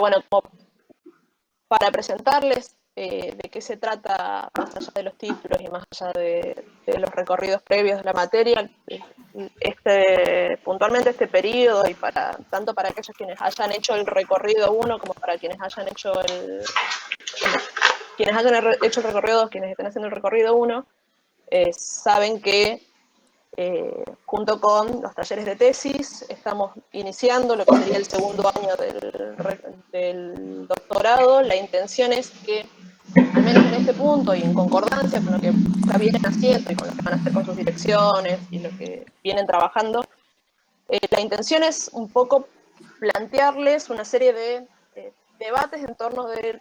bueno, como para presentarles de qué se trata, más allá de los títulos y más allá de los recorridos previos de la materia, puntualmente este periodo, y tanto para aquellos quienes hayan hecho el recorrido 1 como para quienes hayan hecho hecho el recorrido 2, quienes estén haciendo el recorrido 1, saben que junto con los talleres de tesis estamos iniciando lo que sería el segundo año del doctorado. La intención es que, al menos en este punto y en concordancia con lo que ya vienen haciendo y con lo que van a hacer con sus direcciones y lo que vienen trabajando, la intención es un poco plantearles una serie de debates en torno de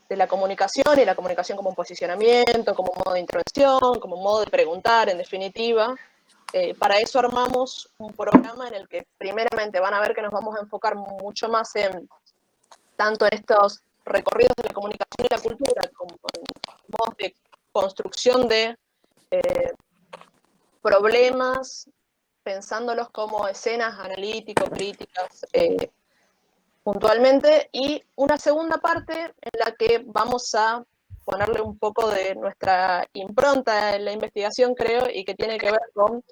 la comunicación, y la comunicación como un posicionamiento, como un modo de intervención, como un modo de preguntar, en definitiva. Para eso armamos un programa en el que primeramente van a ver que nos vamos a enfocar mucho más tanto en estos recorridos de la comunicación y la cultura, como en modos de construcción de problemas, pensándolos como escenas analítico-críticas puntualmente, y una segunda parte en la que vamos a ponerle un poco de nuestra impronta en la investigación, creo, y que tiene que ver con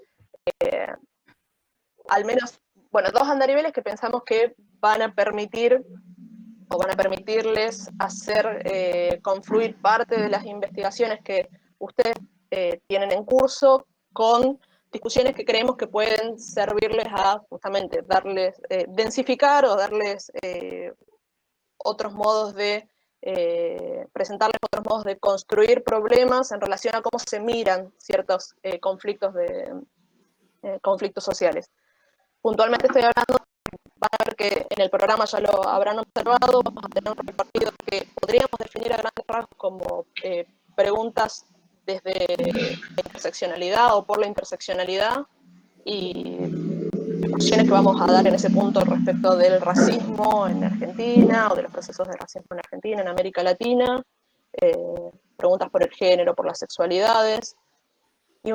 al menos, bueno, dos andariveles que pensamos que van a permitir o van a permitirles hacer confluir parte de las investigaciones que ustedes tienen en curso con discusiones que creemos que pueden servirles a justamente darles, densificar o darles otros modos de presentarles otros modos de construir problemas en relación a cómo se miran ciertos conflictos sociales. Puntualmente estoy hablando, van a ver que en el programa ya lo habrán observado, vamos a tener un repartido que podríamos definir a grandes rasgos como preguntas desde la interseccionalidad o por la interseccionalidad, y discusiones que vamos a dar en ese punto respecto del racismo en Argentina, o de los procesos de racismo en Argentina, en América Latina, preguntas por el género, por las sexualidades, y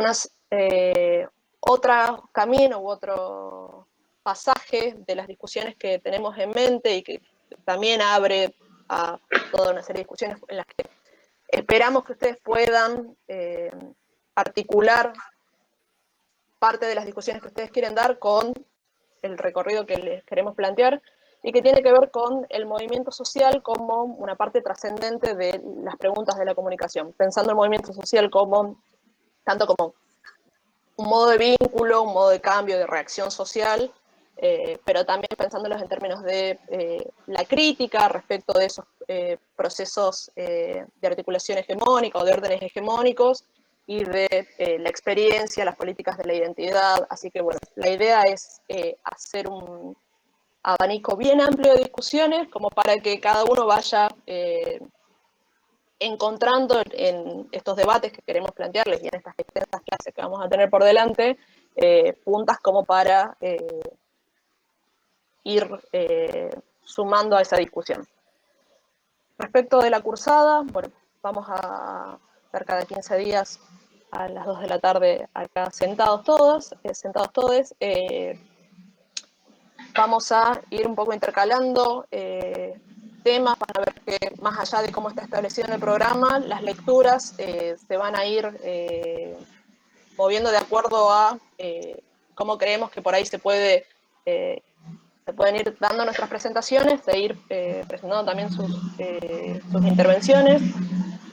otro camino u otro pasaje de las discusiones que tenemos en mente, y que también abre a toda una serie de discusiones en las que esperamos que ustedes puedan articular parte de las discusiones que ustedes quieren dar con el recorrido que les queremos plantear, y que tiene que ver con el movimiento social como una parte trascendente de las preguntas de la comunicación, pensando el movimiento social tanto como un modo de vínculo, un modo de cambio, de reacción social, pero también pensándolos en términos de la crítica respecto de esos procesos de articulación hegemónica o de órdenes hegemónicos, y de la experiencia, las políticas de la identidad. Así que bueno, la idea es hacer un abanico bien amplio de discusiones, como para que cada uno vaya encontrando en estos debates que queremos plantearles y en estas extensas clases que vamos a tener por delante, puntas como para ir sumando a esa discusión. Respecto de la cursada, bueno, vamos a estar cada 15 días a las 2 de la tarde acá sentados todos, vamos a ir un poco intercalando temas. Van a ver que, más allá de cómo está establecido en el programa, las lecturas se van a ir moviendo de acuerdo a cómo creemos que por ahí se pueden ir dando nuestras presentaciones, de ir presentando también sus intervenciones.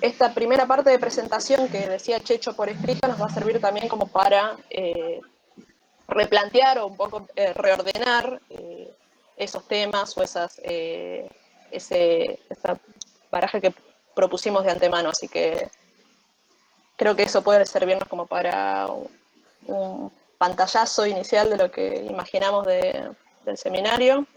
Esta primera parte de presentación que decía Checho por escrito nos va a servir también como para replantear o un poco reordenar esos temas o esa baraja que propusimos de antemano. Así que creo que eso puede servirnos como para un pantallazo inicial de lo que imaginamos del seminario.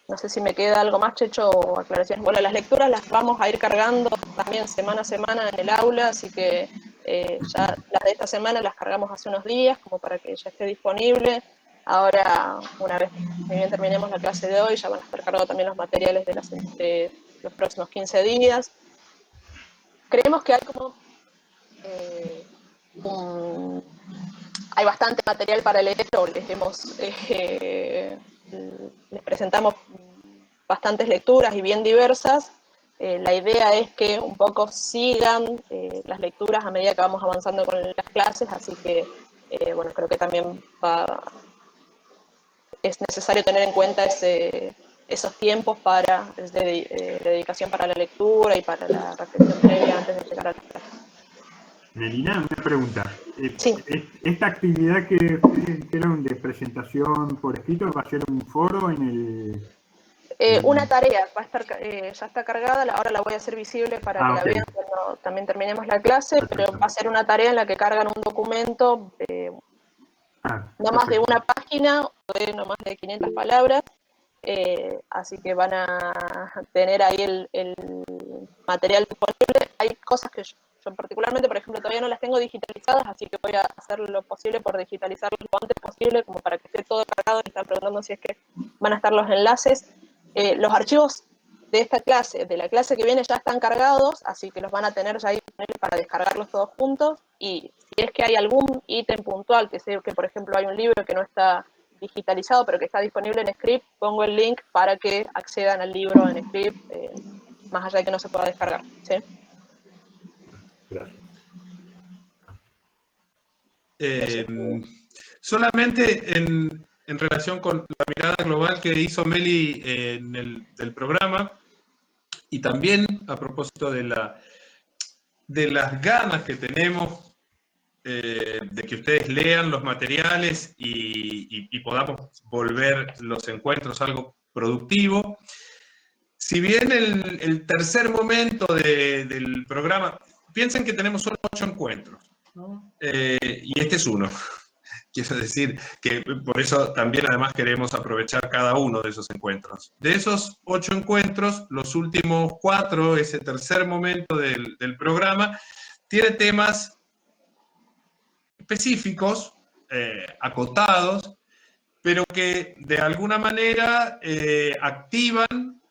No sé si me queda algo más, Checho, o aclaraciones. Bueno, las lecturas las vamos a ir cargando también semana a semana en el aula, así que ya las de esta semana las cargamos hace unos días, como para que ya esté disponible. Ahora, una vez que bien terminemos la clase de hoy, ya van a estar cargados también los materiales de los próximos 15 días. Creemos que hay hay bastante material para leer, o les presentamos bastantes lecturas y bien diversas. La idea es que un poco sigan las lecturas a medida que vamos avanzando con las clases, así que bueno, creo que también es necesario tener en cuenta esos tiempos de dedicación para la lectura y para la reflexión previa antes de llegar a la clase. Melina, una pregunta. Sí. ¿Esta actividad que era de presentación por escrito va a ser un foro en el...? Una tarea va a estar, ya está cargada, ahora la voy a hacer visible para que la okay. vean cuando también terminemos la clase, Perfecto. pero va a ser una tarea en la que cargan un documento de no más de una página, o de no más de 500 palabras, así que van a tener ahí el material disponible. Hay cosas que yo particularmente, por ejemplo, todavía no las tengo digitalizadas, así que voy a hacer lo posible por digitalizarlas lo antes posible, como para que esté todo cargado. Me están preguntando si es que van a estar los enlaces. Los archivos de esta clase, de la clase que viene, ya están cargados, así que los van a tener ya ahí para descargarlos todos juntos. Y si es que hay algún ítem puntual, que sé que por ejemplo hay un libro que no está digitalizado, pero que está disponible en Script, pongo el link para que accedan al libro en Script, más allá de que no se pueda descargar. ¿Sí? Gracias. Solamente en relación con la mirada global que hizo Meli del programa, y también a propósito de las ganas que tenemos de que ustedes lean los materiales y podamos volver los encuentros algo productivo. Si bien el tercer momento del programa, piensen que tenemos solo 8 encuentros, ¿no? Y este es uno. Quiero decir que por eso también además queremos aprovechar cada uno de esos encuentros. De esos 8 encuentros, los últimos 4, ese tercer momento del programa, tiene temas específicos, acotados, pero que de alguna manera activan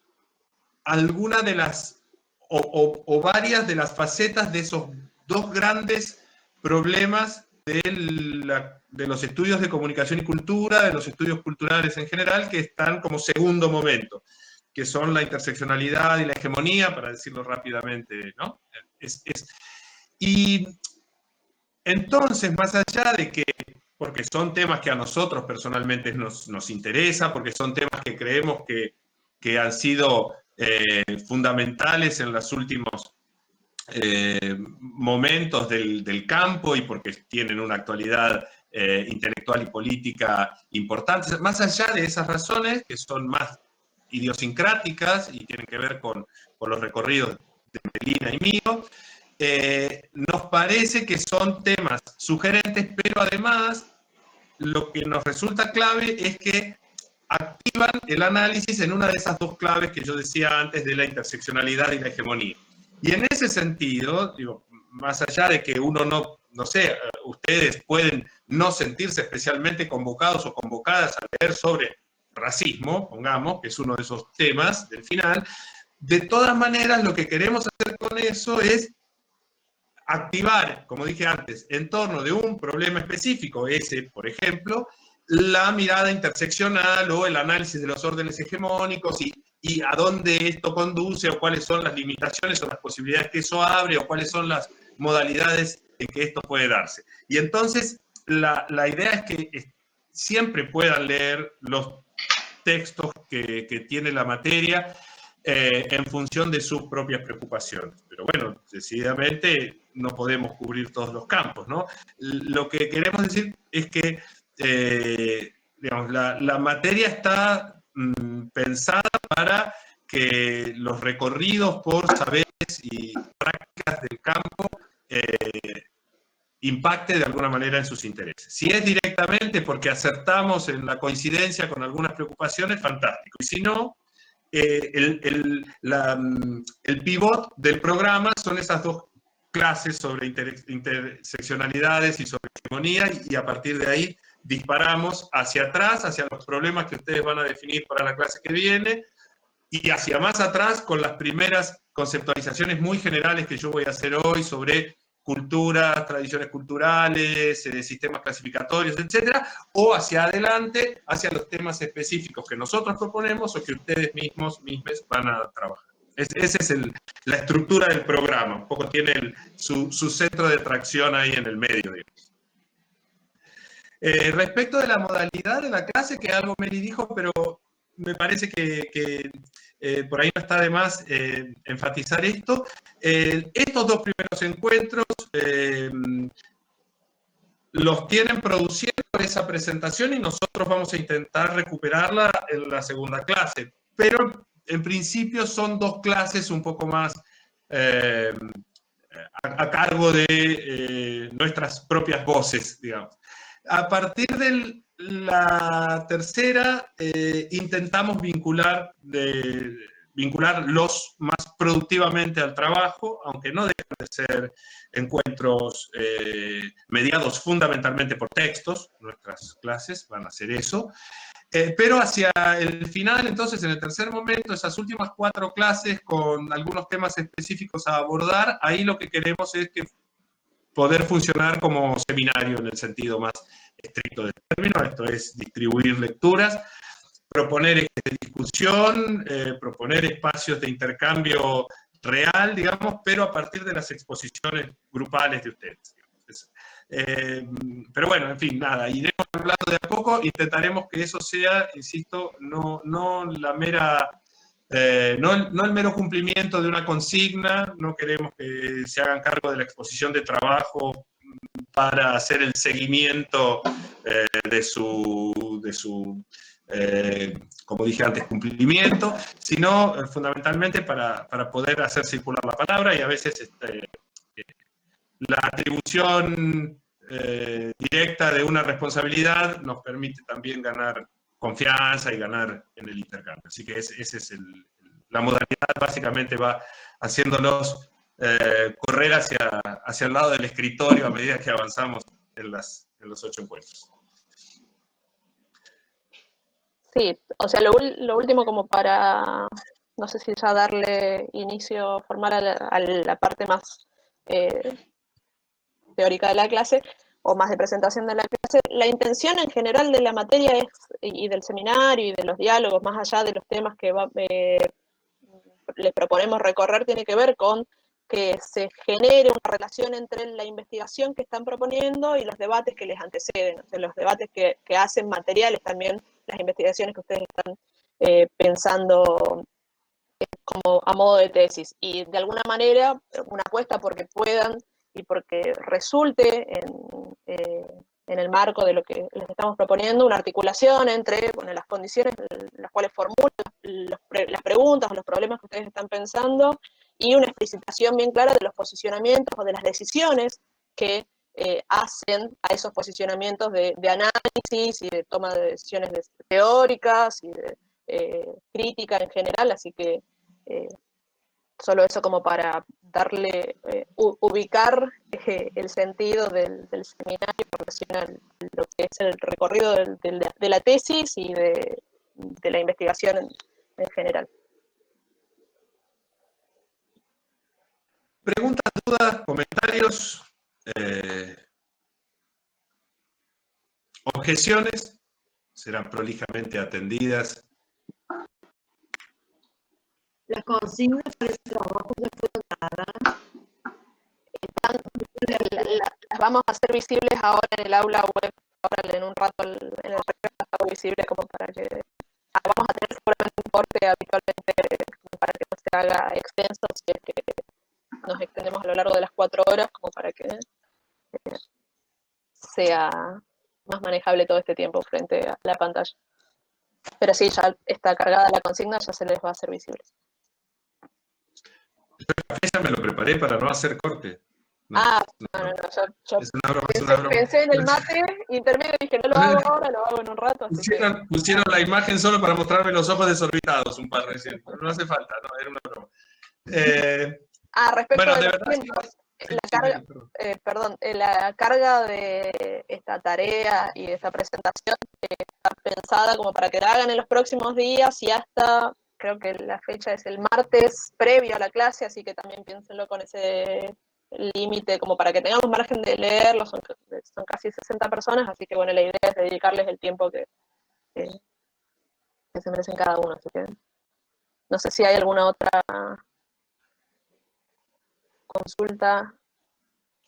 alguna de las o varias de las facetas de esos dos grandes problemas de los estudios de comunicación y cultura, de los estudios culturales en general, que están como segundo momento, que son la interseccionalidad y la hegemonía, para decirlo rápidamente, ¿no? Y entonces, más allá de que, porque son temas que a nosotros personalmente nos interesa, porque son temas que creemos que han sido fundamentales en los últimos momentos del campo y porque tienen una actualidad intelectual y política importante, más allá de esas razones que son más idiosincráticas y tienen que ver con los recorridos de Melina y mío, nos parece que son temas sugerentes, pero además lo que nos resulta clave es que activan el análisis en una de esas dos claves que yo decía antes de la interseccionalidad y la hegemonía. Y en ese sentido, digo, más allá de que uno no sé, ustedes pueden no sentirse especialmente convocados o convocadas a leer sobre racismo, pongamos, que es uno de esos temas del final, de todas maneras lo que queremos hacer con eso es activar, como dije antes, en torno de un problema específico, ese, por ejemplo, la mirada interseccional o el análisis de los órdenes hegemónicos y a dónde esto conduce o cuáles son las limitaciones o las posibilidades que eso abre o cuáles son las modalidades en que esto puede darse. Y entonces la idea es que siempre puedan leer los textos que tiene la materia en función de sus propias preocupaciones. Pero bueno, decididamente no podemos cubrir todos los campos, ¿no? Lo que queremos decir es que digamos, la materia está pensada para que los recorridos por saberes y prácticas del campo impacte de alguna manera en sus intereses. Si es directamente porque acertamos en la coincidencia con algunas preocupaciones, fantástico. Y si no, el pivot del programa son esas dos clases sobre interseccionalidades y sobre hegemonía, y a partir de ahí disparamos hacia atrás, hacia los problemas que ustedes van a definir para la clase que viene, y hacia más atrás con las primeras conceptualizaciones muy generales que yo voy a hacer hoy sobre culturas, tradiciones culturales, sistemas clasificatorios, etcétera, o hacia adelante, hacia los temas específicos que nosotros proponemos o que ustedes mismos van a trabajar. Esa es la estructura del programa, un poco tiene su centro de tracción ahí en el medio, digamos. Respecto de la modalidad de la clase, que algo Mary dijo, pero me parece que por ahí no está de más enfatizar esto. Estos dos primeros encuentros los tienen produciendo esa presentación y nosotros vamos a intentar recuperarla en la segunda clase. Pero en principio son dos clases un poco más a cargo de nuestras propias voces, digamos. A partir de la tercera, intentamos vincularlos más productivamente al trabajo, aunque no dejan de ser encuentros mediados fundamentalmente por textos. Nuestras clases van a hacer eso. Pero hacia el final, entonces, en el tercer momento, esas últimas 4 clases con algunos temas específicos a abordar, ahí lo que queremos es que poder funcionar como seminario en el sentido más estricto del término. Esto es distribuir lecturas, proponer ejes de discusión, proponer espacios de intercambio real, digamos, pero a partir de las exposiciones grupales de ustedes. Pero bueno, en fin, nada, iremos hablando de a poco, intentaremos que eso sea, insisto, no la mera, no el mero cumplimiento de una consigna, no queremos que se hagan cargo de la exposición de trabajo para hacer el seguimiento de su como dije antes, cumplimiento, sino fundamentalmente para poder hacer circular la palabra y a veces la atribución directa de una responsabilidad nos permite también ganar confianza y ganar en el intercambio. Así que esa es la modalidad, básicamente va haciéndolos correr hacia el lado del escritorio a medida que avanzamos en los 8 encuentros. Sí, o sea, lo último como para, no sé si ya darle inicio formal a la parte más teórica de la clase, o más de presentación de la clase, la intención en general de la materia y del seminario y de los diálogos, más allá de los temas que les proponemos recorrer, tiene que ver con que se genere una relación entre la investigación que están proponiendo y los debates que les anteceden, o sea, los debates que hacen materiales también las investigaciones que ustedes están pensando como a modo de tesis. Y de alguna manera, una apuesta porque puedan y porque resulte en el marco de lo que les estamos proponiendo, una articulación entre las condiciones en las cuales formulan las preguntas o los problemas que ustedes están pensando y una explicitación bien clara de los posicionamientos o de las decisiones que hacen a esos posicionamientos de análisis y de toma de decisiones teóricas y de crítica en general, así que solo eso como para darle, ubicar el sentido del seminario en relación a lo que es el recorrido de la tesis y de la investigación en general. Preguntas, dudas, comentarios, objeciones, serán prolijamente atendidas. Las consignas para ese trabajo ya fueron dadas. Las vamos a hacer visibles ahora en el aula web, ahora en un rato en el recreo está visible como para que vamos a tener seguramente un corte habitualmente como para que no se haga extenso, si es que nos extendemos a lo largo de las 4 horas, como para que sea más manejable todo este tiempo frente a la pantalla. Pero sí, ya está cargada la consigna, ya se les va a hacer visible. Ya me lo preparé para no hacer corte. No, yo es una broma, pensé en el mate intermedio y dije, no lo hago ahora, lo hago en un rato. Pusieron la imagen solo para mostrarme los ojos desorbitados un par recién. No hace falta, no, era una broma. Respecto bueno, de los verdad, tiempos, la carga de esta tarea y de esta presentación está pensada como para que la hagan en los próximos días y hasta, creo que la fecha es el martes previo a la clase, así que también piénsenlo con ese límite, como para que tengamos margen de leerlo, son casi 60 personas, así que bueno, la idea es dedicarles el tiempo que se merecen cada uno. Así que no sé si hay alguna otra consulta,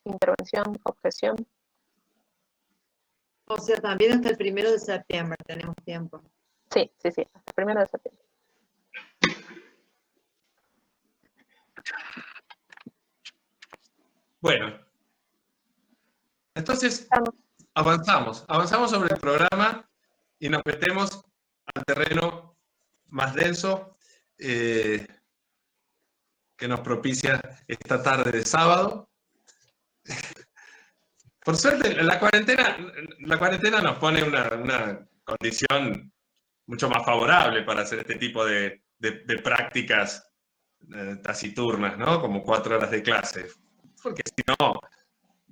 intervención, objeción. O sea, también hasta el 1 de septiembre tenemos tiempo. Sí, hasta el 1 de septiembre. Bueno, entonces avanzamos sobre el programa y nos metemos al terreno más denso que nos propicia esta tarde de sábado. Por suerte, la cuarentena nos pone una condición mucho más favorable para hacer este tipo de prácticas taciturnas, ¿no? Como 4 horas de clase. Porque si no,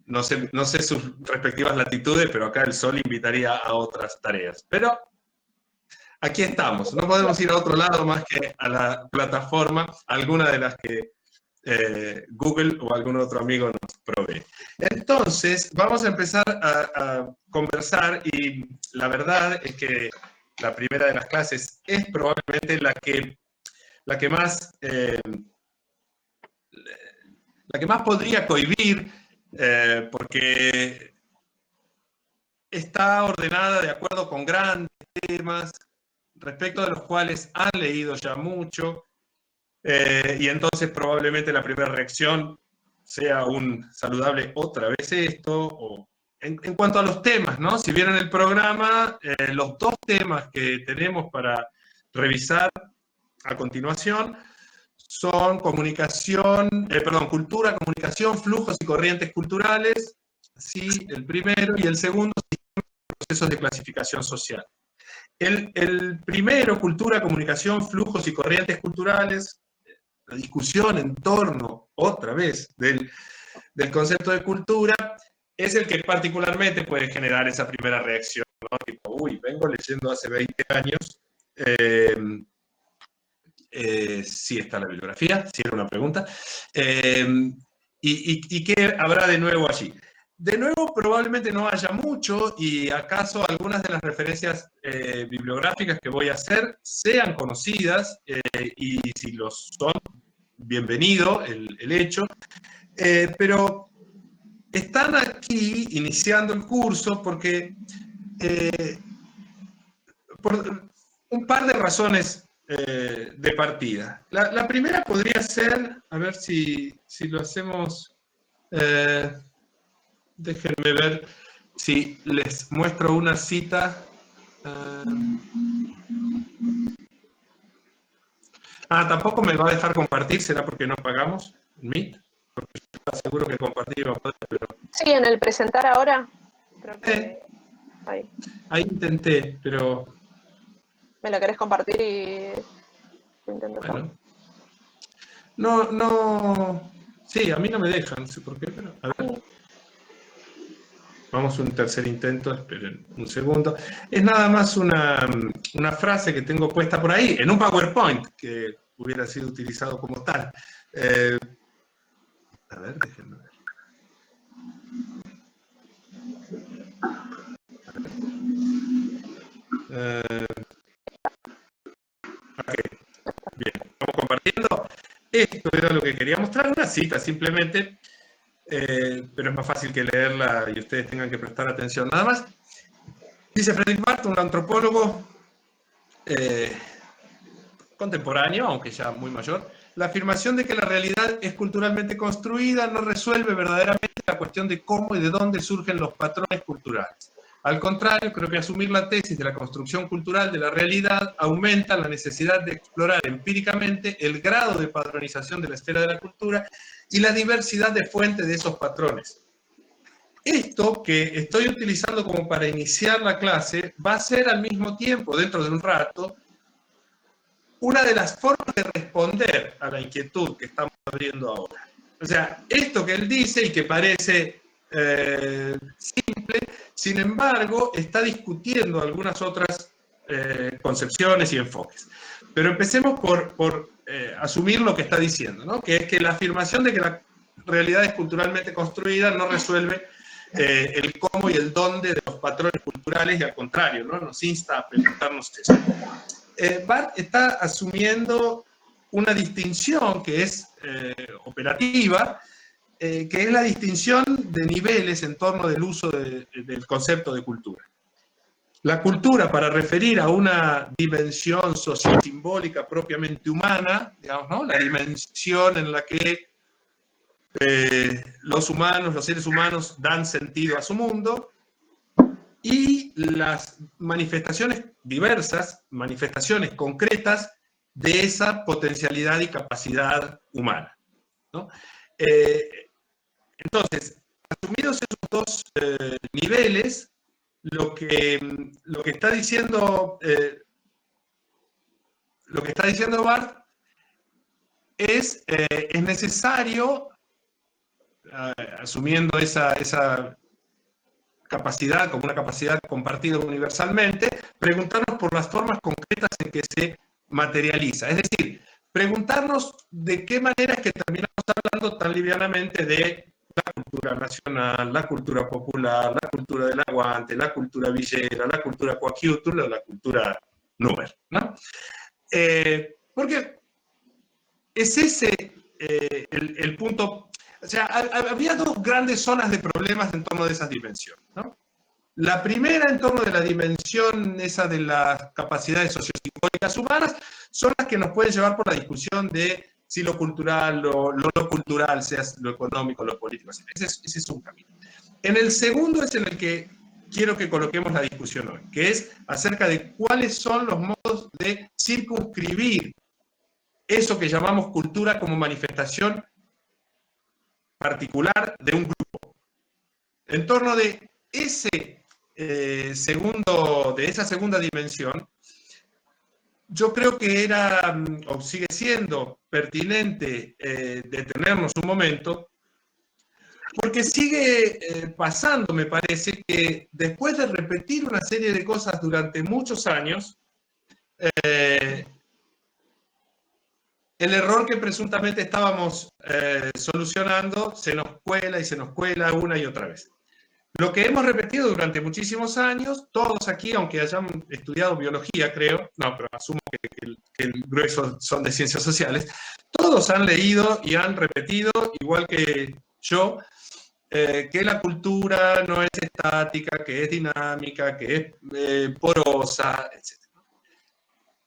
no sé sus respectivas latitudes, pero acá el sol invitaría a otras tareas. Pero aquí estamos, no podemos ir a otro lado más que a la plataforma, alguna de las que Google o algún otro amigo nos provee. Entonces, vamos a empezar a conversar y la verdad es que la primera de las clases es probablemente la que más podría cohibir, porque está ordenada de acuerdo con grandes temas, respecto de los cuales han leído ya mucho, y entonces probablemente la primera reacción sea un saludable otra vez esto, o en cuanto a los temas, ¿no? Si vieron el programa, los 2 temas que tenemos para revisar a continuación son cultura, comunicación, flujos y corrientes culturales, sí, el primero, y el segundo, procesos de clasificación social. El primero, cultura, comunicación, flujos y corrientes culturales, la discusión en torno, otra vez, del concepto de cultura, es el que particularmente puede generar esa primera reacción, ¿no? Tipo, uy, vengo leyendo hace 20 años, sí está la bibliografía, sí era una pregunta, y qué habrá de nuevo allí. De nuevo, probablemente no haya mucho, y acaso algunas de las referencias bibliográficas que voy a hacer sean conocidas, y si lo son, bienvenido el hecho, pero están aquí iniciando el curso porque por un par de razones de partida. La primera podría ser, a ver si lo hacemos, déjenme ver si les muestro una cita. Tampoco me va a dejar compartir, ¿será porque no pagamos el Meet? Porque yo estaba seguro que compartir iba a poder, pero... Sí, en el presentar ahora, creo que ahí intenté, pero... ¿Me lo querés compartir y lo intento? Bueno. No... Sí, a mí no me dejan, no sé por qué, pero... A ver. Vamos a un tercer intento, esperen un segundo. Es nada más una frase que tengo puesta por ahí, en un PowerPoint, que hubiera sido utilizado como tal. A ver, déjenme ver. Ok, bien, vamos compartiendo. Esto era lo que quería mostrar, una cita simplemente, pero es más fácil que leerla y ustedes tengan que prestar atención nada más. Dice Fredrik Barth, un antropólogo contemporáneo, aunque ya muy mayor: la afirmación de que la realidad es culturalmente construida no resuelve verdaderamente la cuestión de cómo y de dónde surgen los patrones culturales. Al contrario, creo que asumir la tesis de la construcción cultural de la realidad aumenta la necesidad de explorar empíricamente el grado de padronización de la esfera de la cultura y la diversidad de fuentes de esos patrones. Esto que estoy utilizando como para iniciar la clase va a ser al mismo tiempo, dentro de un rato, una de las formas de responder a la inquietud que estamos abriendo ahora. O sea, esto que él dice y que parece simple, sin embargo, está discutiendo algunas otras concepciones y enfoques. Pero empecemos por asumir lo que está diciendo, ¿no? Que es que la afirmación de que la realidades culturalmente construidas no resuelve el cómo y el dónde de los patrones culturales, y al contrario, ¿no? Nos insta a preguntarnos eso. Barthes está asumiendo una distinción que es operativa, que es la distinción de niveles en torno del uso del concepto de cultura. La cultura, para referir a una dimensión sociosimbólica propiamente humana, digamos, ¿no? La dimensión en la que los humanos, los seres humanos, dan sentido a su mundo, y las manifestaciones diversas, manifestaciones concretas de esa potencialidad y capacidad humana, ¿no? Entonces, asumidos esos dos niveles, lo que está diciendo Barthes es necesario, asumiendo esa capacidad como una capacidad compartida universalmente, preguntarnos por las formas concretas en que se materializa. Es decir, preguntarnos de qué manera es que terminamos hablando tan livianamente de la cultura nacional, la cultura popular, la cultura del aguante, la cultura villera, la cultura coaquiutul o la cultura númer, ¿no? Porque es ese el punto. O sea, había dos grandes zonas de problemas en torno de esas dimensiones, ¿no? La primera, en torno de la dimensión esa de las capacidades sociosimbólicas humanas, son las que nos pueden llevar por la discusión de si lo cultural o lo cultural, sea lo económico, lo político. Ese es un camino. En el segundo es en el que quiero que coloquemos la discusión hoy, que es acerca de cuáles son los modos de circunscribir eso que llamamos cultura como manifestación particular de un grupo. En torno de esa segunda dimensión, yo creo que era, o sigue siendo pertinente detenernos un momento, porque sigue pasando, me parece, que después de repetir una serie de cosas durante muchos años, el error que presuntamente estábamos solucionando se nos cuela una y otra vez. Lo que hemos repetido durante muchísimos años, todos aquí, aunque hayan estudiado biología, creo, no, pero asumo que el grueso son de ciencias sociales, todos han leído y han repetido, igual que yo, que la cultura no es estática, que es dinámica, que es porosa, etc.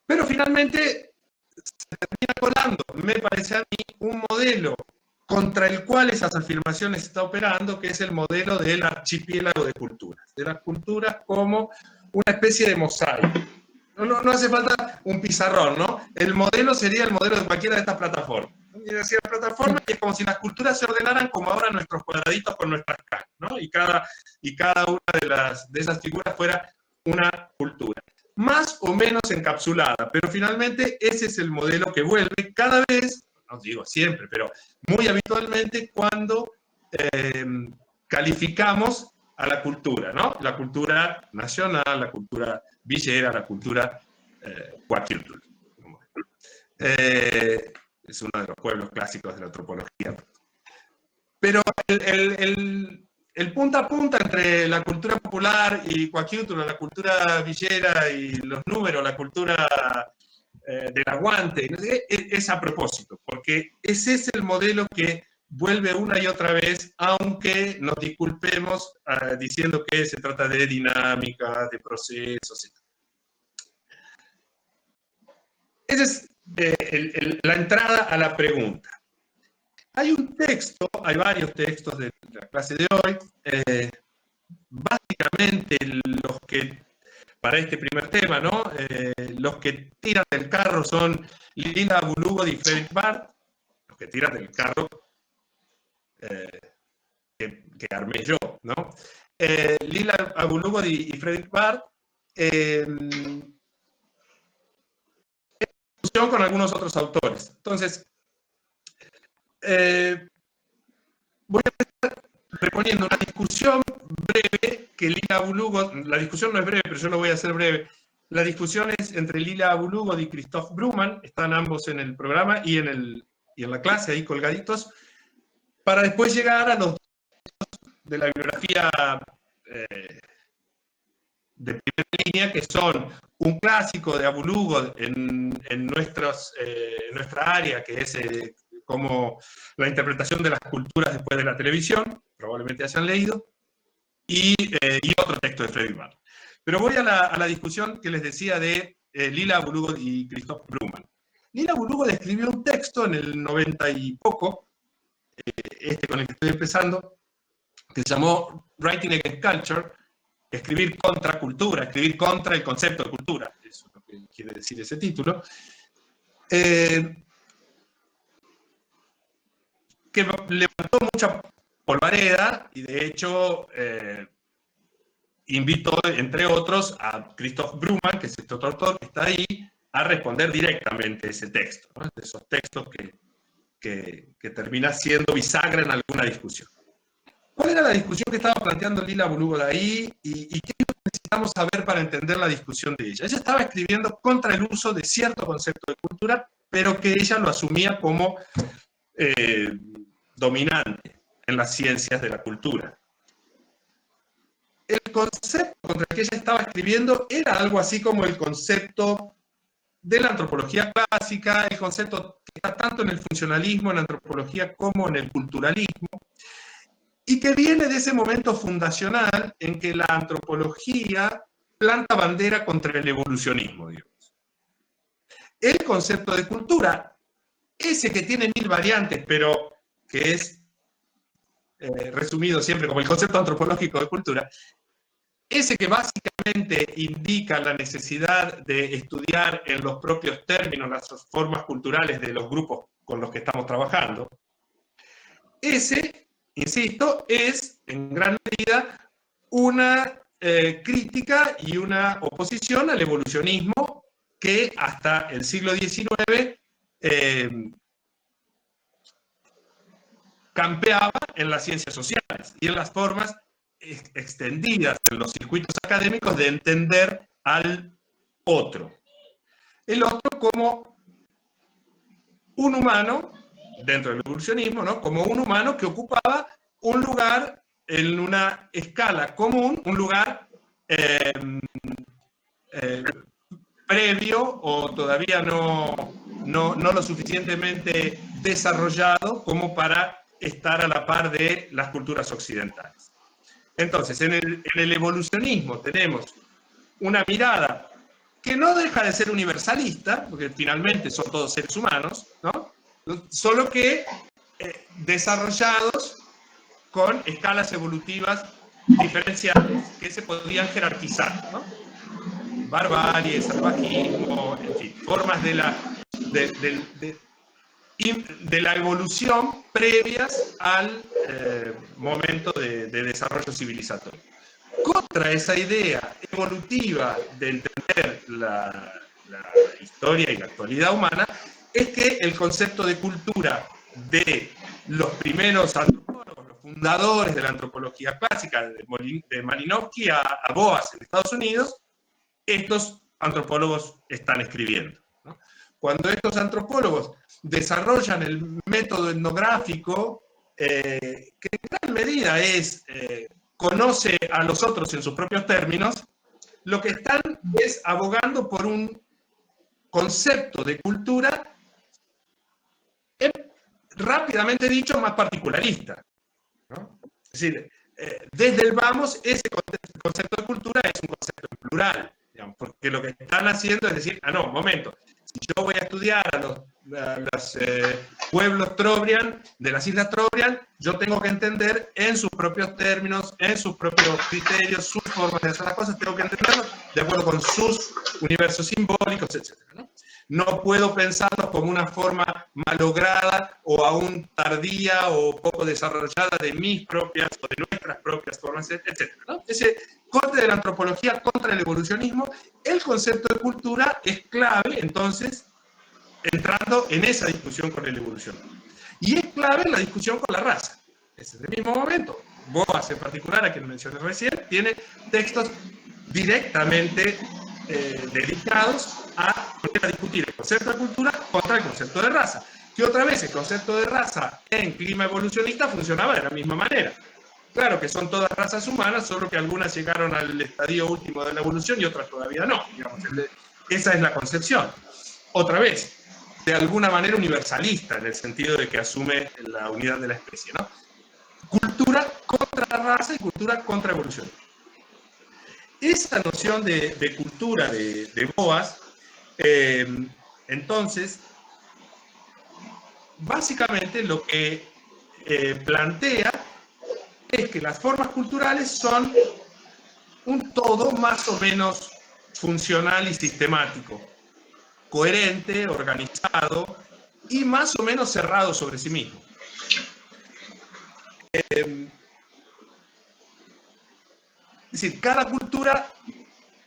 Pero finalmente se termina colando, me parece a mí, un modelo contra el cual esas afirmaciones está operando, que es el modelo del archipiélago de culturas. De las culturas como una especie de mosaico. No hace falta un pizarrón, ¿no? El modelo sería el modelo de cualquiera de estas plataformas. Y decía la plataforma, y es como si las culturas se ordenaran como ahora nuestros cuadraditos con nuestras caras, ¿no? Y cada una de esas figuras fuera una cultura. Más o menos encapsulada, pero finalmente ese es el modelo que vuelve cada vez, no digo siempre, pero muy habitualmente cuando calificamos a la cultura, ¿no? La cultura nacional, la cultura villera, la cultura coaquiutul. Es uno de los pueblos clásicos de la antropología. Pero el punta a punta entre la cultura popular y coaquiutul, la cultura villera y los números, la cultura del aguante, es a propósito, porque ese es el modelo que vuelve una y otra vez, aunque nos disculpemos diciendo que se trata de dinámica, de procesos, etc. Esa es la entrada a la pregunta. Hay un texto, hay varios textos de la clase de hoy, básicamente los que, para este primer tema, ¿no? Los que tiran del carro son Lila Abulugod y Fredrik Barth, los que tiran del carro que armé yo, ¿no? Lila Abulugod y Fredrik Barth, en discusión con algunos otros autores. Entonces, voy a empezar reponiendo una discusión breve que Lila Abulugod, la discusión no es breve, pero yo lo voy a hacer breve. La discusión es entre Lila Abulugod y Christoph Brumann, están ambos en el programa y en la clase ahí colgaditos, para después llegar a los de la bibliografía de primera línea, que son un clásico de Abu Lughod en nuestra área, que es como la interpretación de las culturas después de la televisión, probablemente hayan leído, y otro texto de Fredrik Baarle. Pero voy a la discusión que les decía de Lila Abu Lughod y Christoph Blumen. Lila Abu Lughod escribió un texto en el 90 y poco, con el que estoy empezando, que se llamó Writing Against Culture, escribir contra cultura, escribir contra el concepto de cultura. Eso es lo que quiere decir ese título. Que levantó mucha polvareda y de hecho invitó, entre otros, a Christoph Blumen, que es este otro autor que está ahí, a responder directamente ese texto, ¿no? De esos textos que termina siendo bisagra en alguna discusión. ¿Cuál era la discusión que estaba planteando Lila Abu Lughod ahí y qué necesitamos saber para entender la discusión de ella? Ella estaba escribiendo contra el uso de cierto concepto de cultura, pero que ella lo asumía como dominante en las ciencias de la cultura. El concepto contra el que ella estaba escribiendo era algo así como el concepto de la antropología clásica, el concepto que está tanto en el funcionalismo, en la antropología, como en el culturalismo, y que viene de ese momento fundacional en que la antropología planta bandera contra el evolucionismo, digamos. El concepto de cultura, ese que tiene 1000 variantes, pero que es resumido siempre como el concepto antropológico de cultura, ese que básicamente indica la necesidad de estudiar en los propios términos las formas culturales de los grupos con los que estamos trabajando, ese, insisto, es en gran medida una crítica y una oposición al evolucionismo que hasta el siglo XIX campeaba en las ciencias sociales y en las formas extendidas en los circuitos académicos de entender al otro. El otro como un humano, dentro del evolucionismo, ¿no? Como un humano que ocupaba un lugar en una escala común, un lugar previo o todavía no lo suficientemente desarrollado como para estar a la par de las culturas occidentales. Entonces, en el evolucionismo tenemos una mirada que no deja de ser universalista, porque finalmente son todos seres humanos, ¿no? Solo que desarrollados con escalas evolutivas diferenciadas que se podían jerarquizar, ¿no? Barbarie, salvajismo, en fin, formas de la evolución previas al momento de desarrollo civilizatorio. Contra esa idea evolutiva de entender la historia y la actualidad humana es que el concepto de cultura de los primeros antropólogos, los fundadores de la antropología clásica, de Malinowski a Boas en Estados Unidos, estos antropólogos están escribiendo, ¿no? Cuando estos antropólogos desarrollan el método etnográfico, que en gran medida conoce a los otros en sus propios términos, lo que están es abogando por un concepto de cultura, rápidamente dicho, más particularista, ¿no? Es decir, desde el vamos, ese concepto de cultura es un concepto en plural, digamos, porque lo que están haciendo es decir, no, un momento, si yo voy a estudiar a los pueblos Trobriand, de las islas Trobriand, yo tengo que entender en sus propios términos, en sus propios criterios, sus formas de hacer las cosas, tengo que entenderlos de acuerdo con sus universos simbólicos, etc., ¿no? No puedo pensarlos como una forma malograda o aún tardía o poco desarrollada de mis propias o de nuestras propias formas, etc., ¿no? Ese corte de la antropología contra el evolucionismo, el concepto de cultura es clave, entonces, entrando en esa discusión con el evolucionismo. Y es clave en la discusión con la raza. Es en el mismo momento. Boas, en particular, a quien mencioné recién, tiene textos directamente dedicados a discutir el concepto de cultura contra el concepto de raza, que otra vez el concepto de raza en clima evolucionista funcionaba de la misma manera. Claro que son todas razas humanas, solo que algunas llegaron al estadio último de la evolución y otras todavía no. Digamos, esa es la concepción. Otra vez, de alguna manera universalista, en el sentido de que asume la unidad de la especie, ¿no? Cultura contra la raza y cultura contra evolución. Esa noción de cultura de Boas, entonces, básicamente lo que plantea es que las formas culturales son un todo más o menos funcional y sistemático, coherente, organizado y más o menos cerrado sobre sí mismo. Es decir, cada cultura,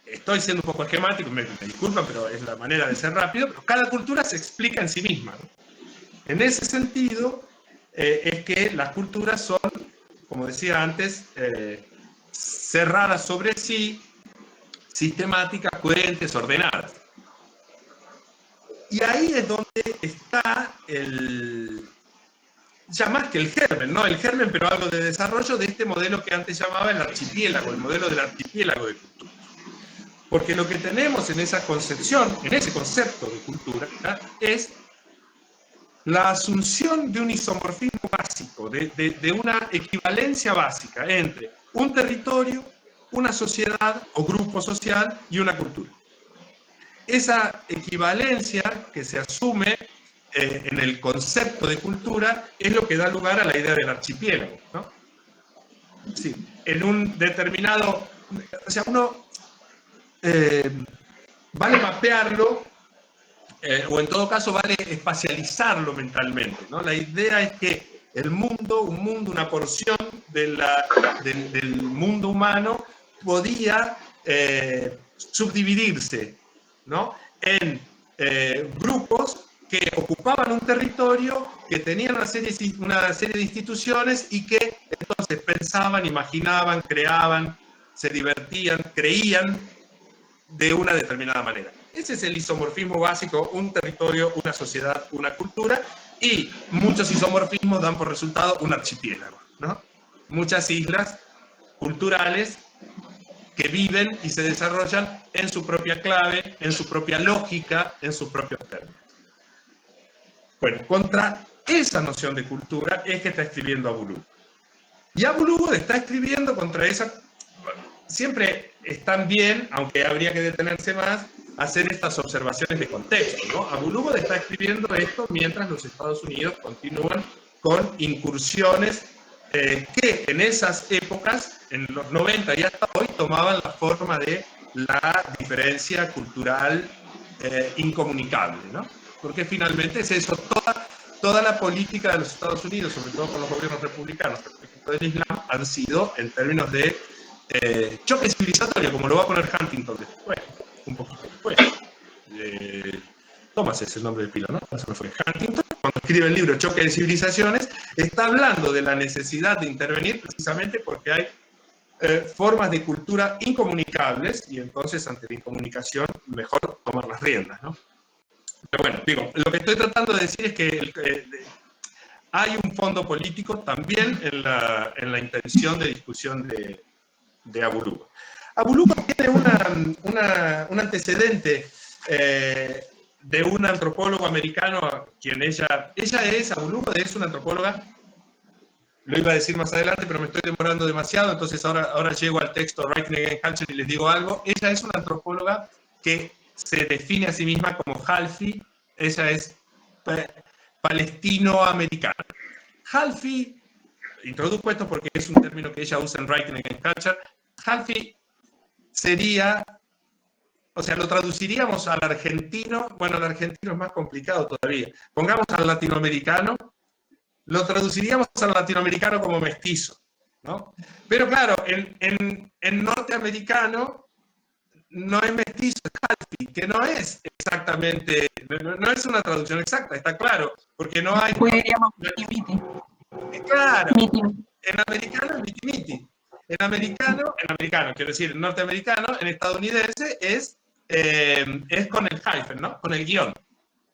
estoy siendo un poco esquemático, me disculpan, pero es la manera de ser rápido, pero cada cultura se explica en sí misma, ¿no? En ese sentido, es que las culturas son, como decía antes, cerradas sobre sí, sistemáticas, coherentes, ordenadas. Y ahí es donde está ya más que el germen, ¿no? El germen, pero algo de desarrollo de este modelo que antes llamaba el archipiélago, el modelo del archipiélago de culturas. Porque lo que tenemos en esa concepción, en ese concepto de cultura, ¿no? Es la asunción de un isomorfismo básico, de una equivalencia básica entre un territorio, una sociedad o grupo social y una cultura. Esa equivalencia que se asume en el concepto de cultura es lo que da lugar a la idea del archipiélago, ¿no? Sí, en un determinado, o sea, uno vale mapearlo, o en todo caso vale espacializarlo mentalmente, ¿no? La idea es que el mundo, una porción del mundo humano podía subdividirse, ¿no? En grupos que ocupaban un territorio, que tenían una serie de instituciones y que entonces pensaban, imaginaban, creaban, se divertían, creían de una determinada manera. Ese es el isomorfismo básico, un territorio, una sociedad, una cultura, y muchos isomorfismos dan por resultado un archipiélago, ¿no? Muchas islas culturales que viven y se desarrollan en su propia clave, en su propia lógica, en sus propios términos. Bueno, contra esa noción de cultura es que está escribiendo Abu Lughod. Y Abu Lughod está escribiendo contra esa... Siempre están bien, aunque habría que detenerse más, hacer estas observaciones de contexto, ¿no? Abu Lughod está escribiendo esto mientras los Estados Unidos continúan con incursiones que en esas épocas, en los 90 y hasta hoy, tomaban la forma de la diferencia cultural incomunicable, ¿no? Porque finalmente es eso, toda la política de los Estados Unidos, sobre todo con los gobiernos republicanos respecto del Islam, han sido en términos de choque civilizatorio, como lo va a poner Huntington después, un poquito después. Thomas es el nombre de pila, ¿no? Eso me fue. Huntington, cuando escribe el libro Choque de Civilizaciones, está hablando de la necesidad de intervenir precisamente porque hay formas de cultura incomunicables y entonces ante la incomunicación mejor tomar las riendas, ¿no? Pero bueno, digo, lo que estoy tratando de decir es que hay un fondo político también en la intención de discusión de Abu Lughod. Abu Lughod tiene un antecedente de un antropólogo americano, quien ella es, Abu Lughod es una antropóloga, lo iba a decir más adelante, pero me estoy demorando demasiado, entonces ahora llego al texto Writing Against Culture y les digo algo. Ella es una antropóloga que se define a sí misma como Halfi, ella es palestino-americana. Halfi, introduzco esto porque es un término que ella usa en Writing Against Culture, Halfi sería, o sea, lo traduciríamos al argentino, bueno, al argentino es más complicado todavía, pongamos al latinoamericano, lo traduciríamos al latinoamericano como mestizo, ¿no? Pero claro, en norteamericano no es mestizo, es Halfi, que no es exactamente, no es una traducción exacta, está claro, porque no hay... Claro, en americano es miti-miti. En americano, quiero decir, en norteamericano, en estadounidense es con el hyphen, ¿no? Con el guión.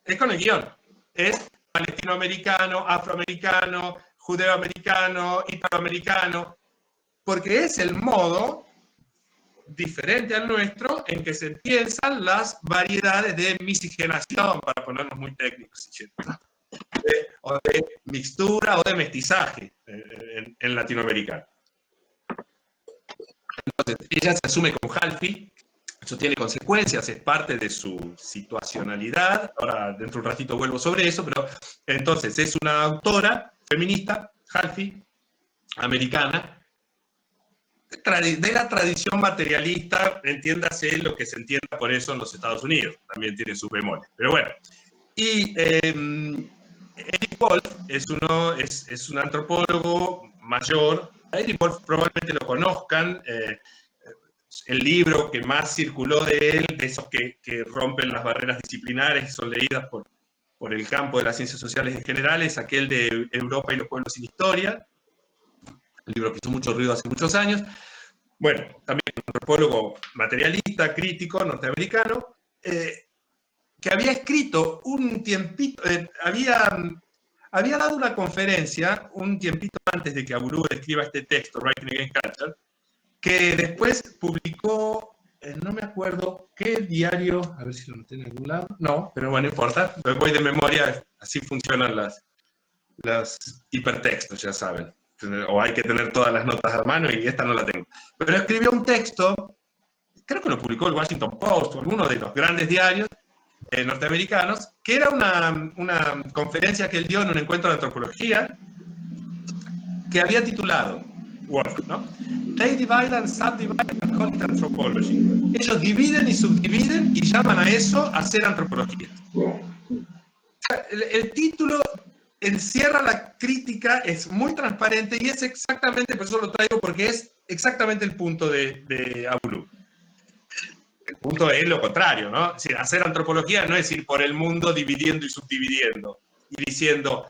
Es con el guión. Es palestinoamericano, afroamericano, judeoamericano, italoamericano, porque es el modo diferente al nuestro en que se piensan las variedades de miscigenación, para ponernos muy técnicos, o de mixtura o de mestizaje en latinoamericano. Entonces, ella se asume como Halfie, eso tiene consecuencias, es parte de su situacionalidad, ahora dentro de un ratito vuelvo sobre eso, pero entonces es una autora feminista, Halfie, americana, de la tradición materialista, entiéndase lo que se entienda por eso en los Estados Unidos, también tiene sus bemoles, pero bueno. Y Eric Wolf es un antropólogo mayor. A Eric Wolf probablemente lo conozcan, el libro que más circuló de él, de esos que rompen las barreras disciplinares y son leídas por el campo de las ciencias sociales en general, es aquel de Europa y los pueblos sin historia, un libro que hizo mucho ruido hace muchos años. Bueno, también un antropólogo materialista, crítico, norteamericano, que había escrito un tiempito, había dado una conferencia un tiempito antes de que Abulú escriba este texto, Writing Against Culture, que después publicó, no me acuerdo qué diario, a ver si lo noté en algún lado, no, pero bueno, no importa, voy de memoria, así funcionan las hipertextos, ya saben, o hay que tener todas las notas a mano y esta no la tengo. Pero escribió un texto, creo que lo publicó el Washington Post o alguno de los grandes diarios norteamericanos, que era una conferencia que él dio en un encuentro de antropología que había titulado Wolf, ¿no? They divide and subdivide and call it anthropology. Ellos dividen y subdividen y llaman a eso hacer antropología. El título encierra la crítica, es muy transparente y es exactamente, por eso lo traigo, porque es exactamente el punto de Abulú. El punto es lo contrario, ¿no? Es decir, hacer antropología no es ir por el mundo dividiendo y subdividiendo y diciendo,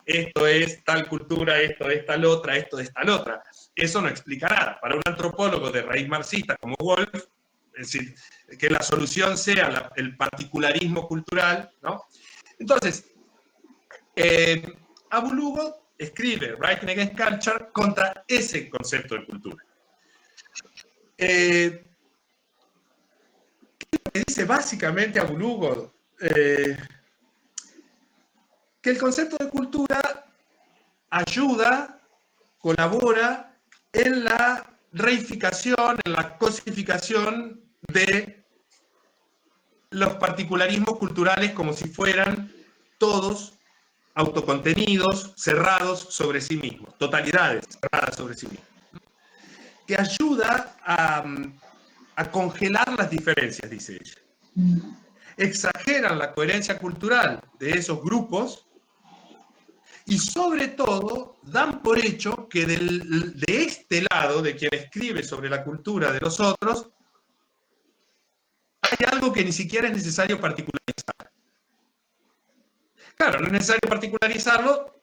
esto es tal cultura, esto es tal otra, esto es tal otra. Eso no explica nada. Para un antropólogo de raíz marxista como Wolf, es decir, que la solución sea el particularismo cultural, ¿no? Entonces, Abulú escribe Writing Against Culture contra ese concepto de cultura. ¿Qué es lo que dice básicamente Abulú? Que el concepto de cultura ayuda, colabora en la reificación, en la cosificación de los particularismos culturales como si fueran todos autocontenidos, cerrados sobre sí mismos, totalidades cerradas sobre sí mismos. Que ayuda a congelar las diferencias, dice ella. Exageran la coherencia cultural de esos grupos y sobre todo dan por hecho que de este lado, de quien escribe sobre la cultura de los otros, hay algo que ni siquiera es necesario particularizar. Claro, no es necesario particularizarlo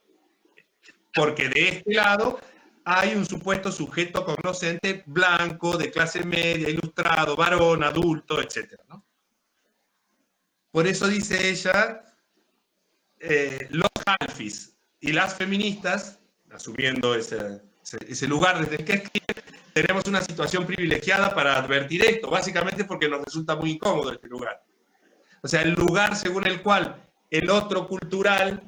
porque de este lado hay un supuesto sujeto cognoscente blanco, de clase media, ilustrado, varón, adulto, etc., ¿no? Por eso dice ella, los halfies y las feministas, asumiendo ese lugar desde el que escribe, tenemos una situación privilegiada para advertir esto, básicamente porque nos resulta muy incómodo este lugar. O sea, el lugar según el cual el otro cultural,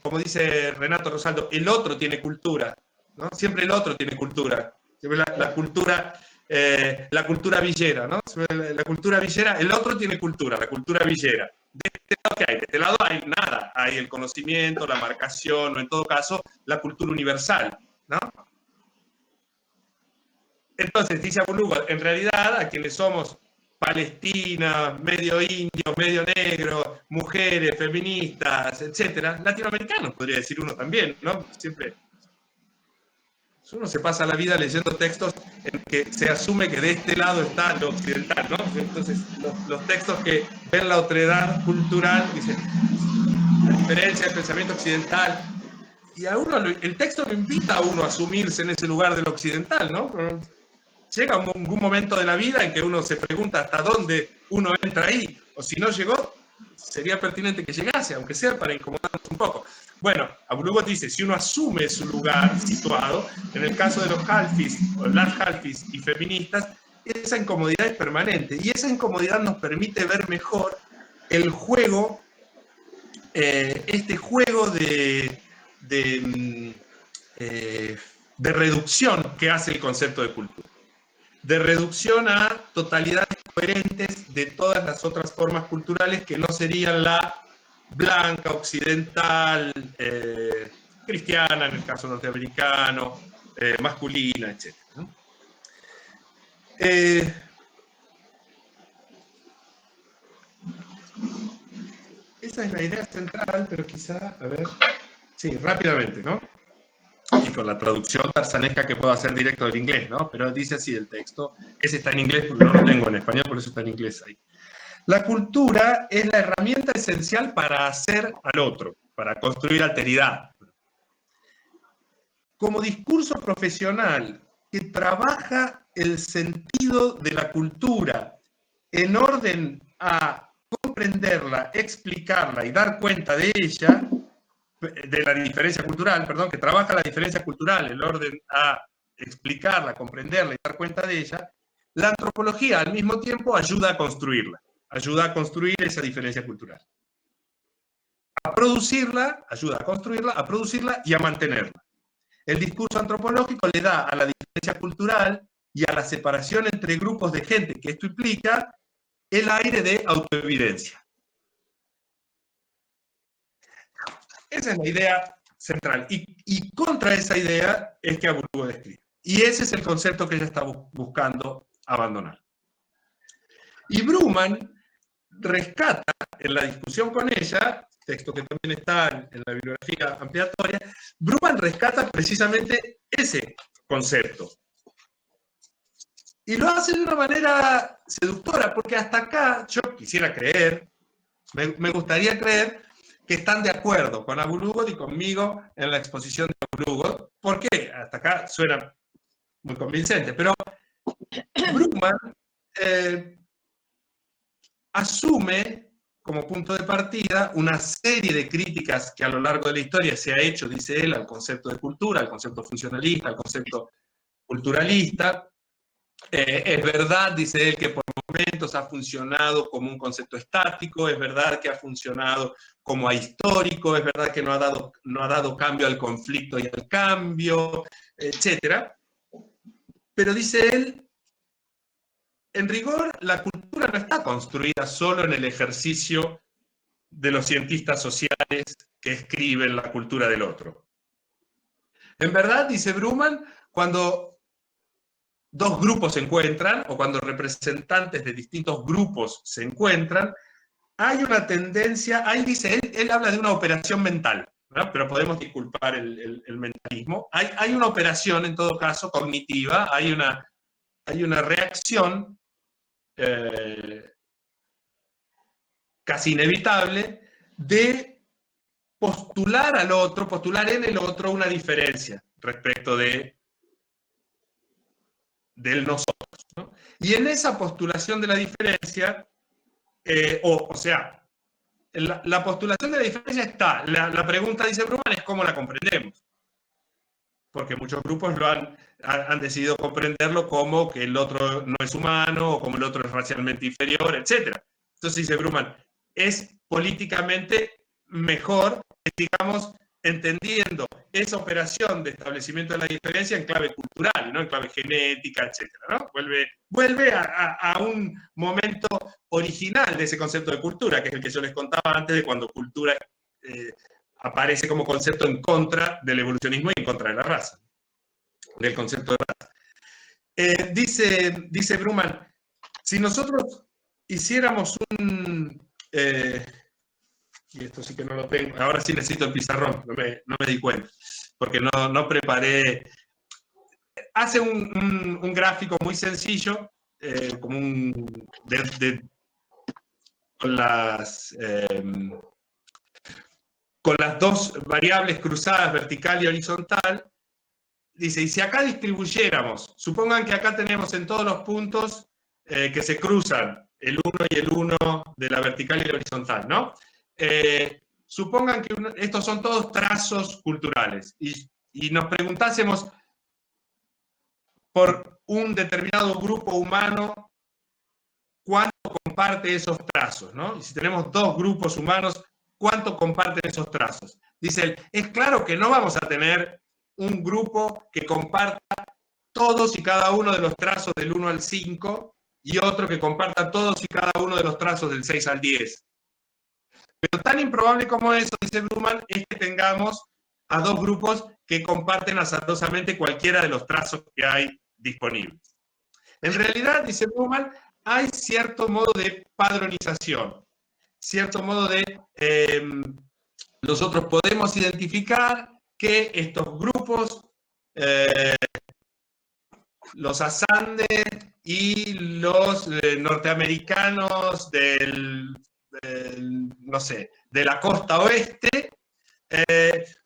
como dice Renato Rosaldo, el otro tiene cultura, ¿no? Siempre el otro tiene cultura. Siempre la cultura villera, ¿no? La cultura villera, el otro tiene cultura, la cultura villera. De este lado, ¿qué hay? De este lado hay nada. Hay el conocimiento, la marcación, o en todo caso, la cultura universal, ¿no? Entonces, dice Abulú, en realidad, a quienes somos Palestina, medio indio, medio negro, mujeres, feministas, etcétera, latinoamericanos, podría decir uno también, ¿no? Siempre uno se pasa la vida leyendo textos en que se asume que de este lado está lo occidental, ¿no? Entonces, los textos que ven la otredad cultural, dicen, la diferencia del pensamiento occidental, y a uno, el texto lo invita a uno a asumirse en ese lugar del occidental, ¿no? Pero llega un momento de la vida en que uno se pregunta hasta dónde uno entra ahí, o si no llegó, sería pertinente que llegase, aunque sea para incomodarnos un poco. Bueno, Abu-Lughod dice, si uno asume su lugar situado, en el caso de los halfis, o las halfis y feministas, esa incomodidad es permanente, y esa incomodidad nos permite ver mejor el juego, este juego de reducción que hace el concepto de cultura. De reducción a totalidades coherentes de todas las otras formas culturales que no serían la blanca, occidental, cristiana en el caso norteamericano, masculina, etc. ¿no? Esa es la idea central, pero quizá, a ver, sí, rápidamente, ¿no? Y con la traducción tarzanesca que puedo hacer directo del inglés, ¿no? Pero dice así el texto, ese está en inglés porque no lo tengo en español, por eso está en inglés ahí. La cultura es la herramienta esencial para hacer al otro, para construir alteridad. Como discurso profesional que trabaja el sentido de la cultura en orden a comprenderla, explicarla y dar cuenta de ella, de la diferencia cultural, perdón, que trabaja la diferencia cultural en orden a explicarla, comprenderla y dar cuenta de ella, la antropología al mismo tiempo ayuda a construirla, ayuda a construir esa diferencia cultural. A producirla, ayuda a construirla, a producirla y a mantenerla. El discurso antropológico le da a la diferencia cultural y a la separación entre grupos de gente que esto implica el aire de autoevidencia. Esa es la idea central. Y contra esa idea es que Abu-Lughod escribe. Y ese es el concepto que ella está buscando abandonar. Y Bruman rescata en la discusión con ella, texto que también está en la bibliografía ampliatoria, Bruman rescata precisamente ese concepto. Y lo hace de una manera seductora, porque hasta acá yo quisiera creer, me gustaría creer que están de acuerdo con Abu-Lughod y conmigo en la exposición de Abu-Lughod. ¿Por qué? Hasta acá suena muy convincente, pero Bruman asume como punto de partida una serie de críticas que a lo largo de la historia se ha hecho, dice él, al concepto de cultura, al concepto funcionalista, al concepto culturalista. Es verdad, dice él, que por momentos ha funcionado como un concepto estático, es verdad que ha funcionado como ahistórico, es verdad que no ha dado cambio al conflicto y al cambio, etc. Pero dice él, en rigor, la cultura no está construida solo en el ejercicio de los cientistas sociales que escriben la cultura del otro. En verdad, dice Bruman, cuando dos grupos se encuentran, o cuando representantes de distintos grupos se encuentran, hay una tendencia, ahí dice, él habla de una operación mental, ¿no? Pero podemos disculpar el mentalismo. Hay una operación, en todo caso, cognitiva, hay una reacción casi inevitable de postular al otro, postular en el otro una diferencia respecto del nosotros, ¿no? Y en esa postulación de la diferencia, o sea, la postulación de la diferencia está, la pregunta, dice Bruman, es cómo la comprendemos. Porque muchos grupos han decidido comprenderlo como que el otro no es humano, o como el otro es racialmente inferior, etc. Entonces, dice Bruman, es políticamente mejor que sigamos entendiendo esa operación de establecimiento de la diferencia en clave cultural, ¿no? En clave genética, etc. ¿no? Vuelve a un momento original de ese concepto de cultura, que es el que yo les contaba antes, de cuando cultura aparece como concepto en contra del evolucionismo y en contra de la raza, del concepto de raza. Dice Bruman, si nosotros hiciéramos y esto sí que no lo tengo, ahora sí necesito el pizarrón, no me di cuenta, porque no preparé. Hace un gráfico muy sencillo, como con las dos variables cruzadas, vertical y horizontal. Dice, y si acá distribuyéramos, supongan que acá tenemos en todos los puntos que se cruzan, el 1 y el 1 de la vertical y la horizontal, ¿no? Supongan que estos son todos trazos culturales y nos preguntásemos por un determinado grupo humano cuánto comparte esos trazos, ¿no? Y si tenemos dos grupos humanos, ¿cuánto comparten esos trazos? Dice él, es claro que no vamos a tener un grupo que comparta todos y cada uno de los trazos del 1 al 5 y otro que comparta todos y cada uno de los trazos del 6 al 10. Pero tan improbable como eso, dice Blumen, es que tengamos a dos grupos que comparten azarosamente cualquiera de los trazos que hay disponibles. En realidad, dice Blumen, hay cierto modo de padronización, cierto modo de... nosotros podemos identificar que estos grupos, los Asande y los norteamericanos no sé, de la costa oeste,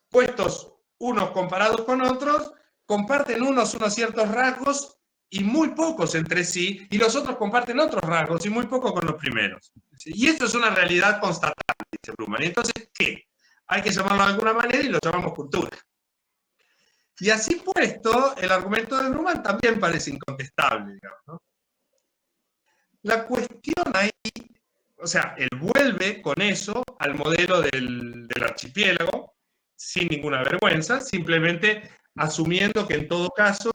puestos unos comparados con otros, comparten unos ciertos rasgos y muy pocos entre sí, y los otros comparten otros rasgos y muy poco con los primeros. Y esto es una realidad constatable, dice Blumen. Entonces, ¿qué? Hay que llamarlo de alguna manera y lo llamamos cultura. Y así puesto, el argumento de Blumen también parece incontestable, digamos, ¿no? La cuestión ahí, o sea, él vuelve con eso al modelo del archipiélago, sin ninguna vergüenza, simplemente asumiendo que en todo caso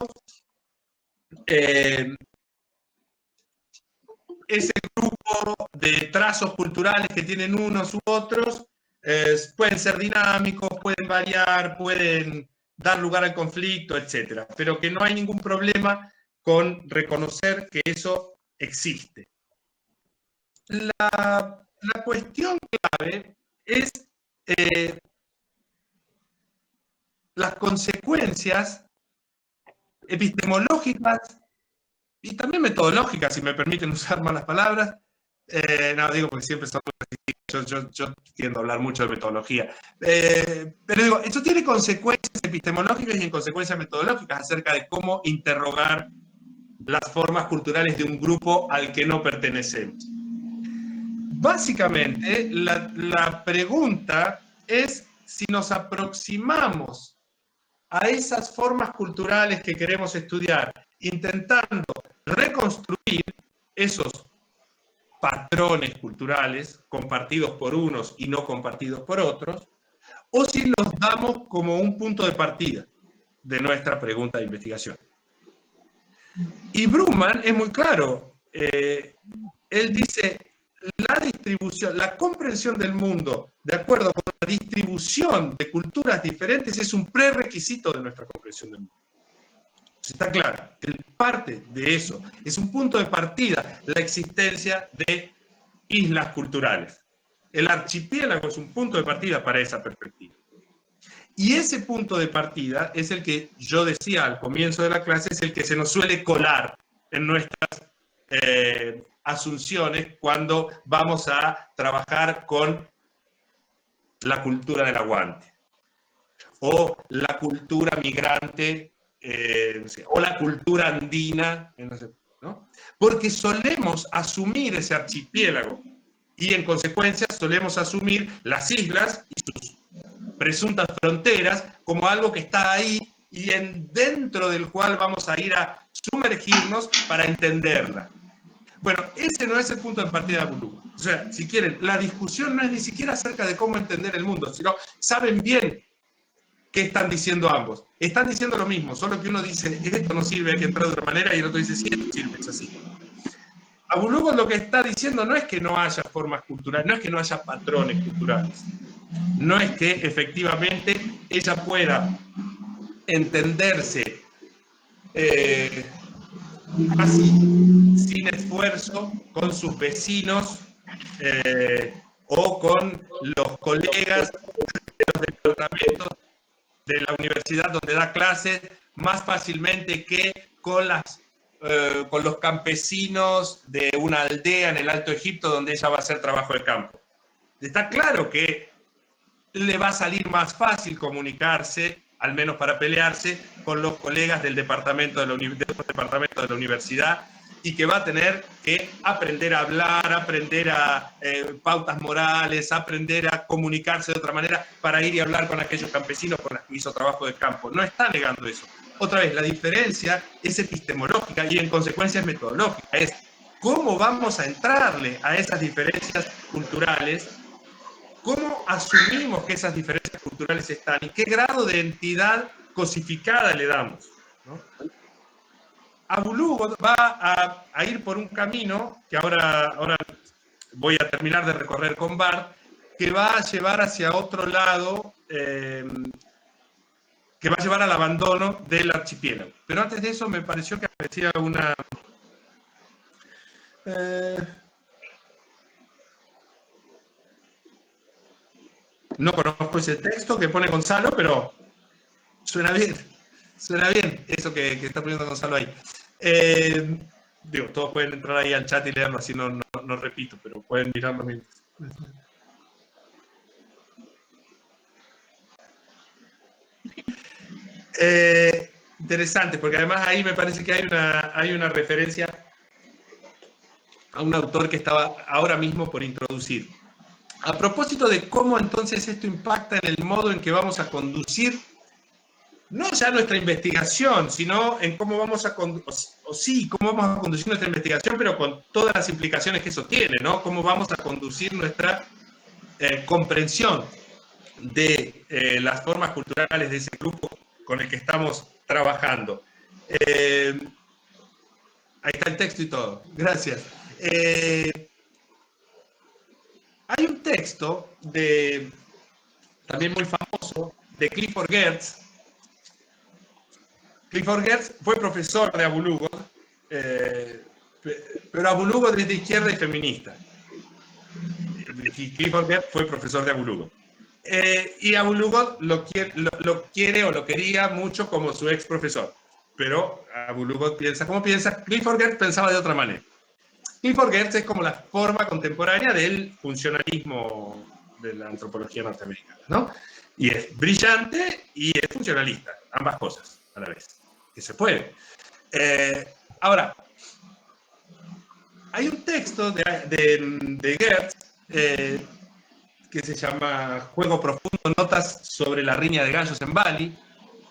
ese grupo de trazos culturales que tienen unos u otros pueden ser dinámicos, pueden variar, pueden dar lugar al conflicto, etc. Pero que no hay ningún problema con reconocer que eso existe. La cuestión clave es las consecuencias epistemológicas y también metodológicas, si me permiten usar malas palabras. No, digo porque siempre son yo tiendo a hablar mucho de metodología. Pero digo, esto tiene consecuencias epistemológicas y en consecuencias metodológicas acerca de cómo interrogar las formas culturales de un grupo al que no pertenecemos. Básicamente, la pregunta es si nos aproximamos a esas formas culturales que queremos estudiar, intentando reconstruir esos patrones culturales compartidos por unos y no compartidos por otros, o si los damos como un punto de partida de nuestra pregunta de investigación. Y Blumen es muy claro. Él dice, la distribución, la comprensión del mundo de acuerdo con la distribución de culturas diferentes es un prerequisito de nuestra comprensión del mundo. Está claro, parte de eso es un punto de partida, la existencia de islas culturales. El archipiélago es un punto de partida para esa perspectiva. Y ese punto de partida es el que yo decía al comienzo de la clase, es el que se nos suele colar en nuestras asunciones cuando vamos a trabajar con la cultura del aguante o la cultura migrante o la cultura andina, ¿no? Porque solemos asumir ese archipiélago y en consecuencia solemos asumir las islas y sus presuntas fronteras como algo que está ahí y dentro del cual vamos a ir a sumergirnos para entenderla. Bueno, ese no es el punto de partida de Blumen. O sea, si quieren, la discusión no es ni siquiera acerca de cómo entender el mundo, sino saben bien qué están diciendo ambos. Están diciendo lo mismo, solo que uno dice, esto no sirve, hay que entrar de otra manera, y el otro dice, sí, esto sirve, es así. A Blumen lo que está diciendo no es que no haya formas culturales, no es que no haya patrones culturales, no es que efectivamente ella pueda entenderse casi sin esfuerzo con sus vecinos o con los colegas de los departamentos de la universidad donde da clases, más fácilmente que con los campesinos de una aldea en el Alto Egipto donde ella va a hacer trabajo de campo. Está claro que le va a salir más fácil comunicarse, al menos para pelearse, con los colegas del departamento de la universidad y que va a tener que aprender a hablar, aprender a pautas morales, aprender a comunicarse de otra manera para ir y hablar con aquellos campesinos con los que hizo trabajo de campo. No está negando eso. Otra vez, la diferencia es epistemológica y en consecuencia es metodológica. Es cómo vamos a entrarle a esas diferencias culturales, cómo asumimos que esas diferencias culturales están y qué grado de entidad cosificada le damos, ¿no? Abu Lughod va a ir por un camino que ahora voy a terminar de recorrer con Bart, que va a llevar hacia otro lado, que va a llevar al abandono del archipiélago. Pero antes de eso me pareció que aparecía una... no conozco ese texto que pone Gonzalo, pero suena bien eso que está poniendo Gonzalo ahí. Digo, todos pueden entrar ahí al chat y leerlo, así no repito, pero pueden mirarlo mientras. Interesante, porque además ahí me parece que hay una referencia a un autor que estaba ahora mismo por introducir. A propósito de cómo entonces esto impacta en el modo en que vamos a conducir no ya nuestra investigación, sino en cómo vamos a cómo vamos a conducir nuestra investigación, pero con todas las implicaciones que eso tiene, ¿no? Cómo vamos a conducir nuestra comprensión de las formas culturales de ese grupo con el que estamos trabajando. Ahí está el texto y todo. Gracias. Hay un texto también muy famoso de Clifford Geertz. Clifford Geertz fue profesor de Abu Lughod, pero Abu Lughod es de izquierda y feminista. Clifford Geertz fue profesor de Abu Lughod. Y Abu Lughod lo quiere o lo quería mucho como su ex profesor. Pero Abu Lughod piensa como piensa. Clifford Geertz pensaba de otra manera. Clifford Geertz es como la forma contemporánea del funcionalismo de la antropología norteamericana, ¿no? Y es brillante y es funcionalista, ambas cosas a la vez, que se puede. Ahora, hay un texto de Geertz que se llama Juego Profundo, Notas sobre la riña de gallos en Bali.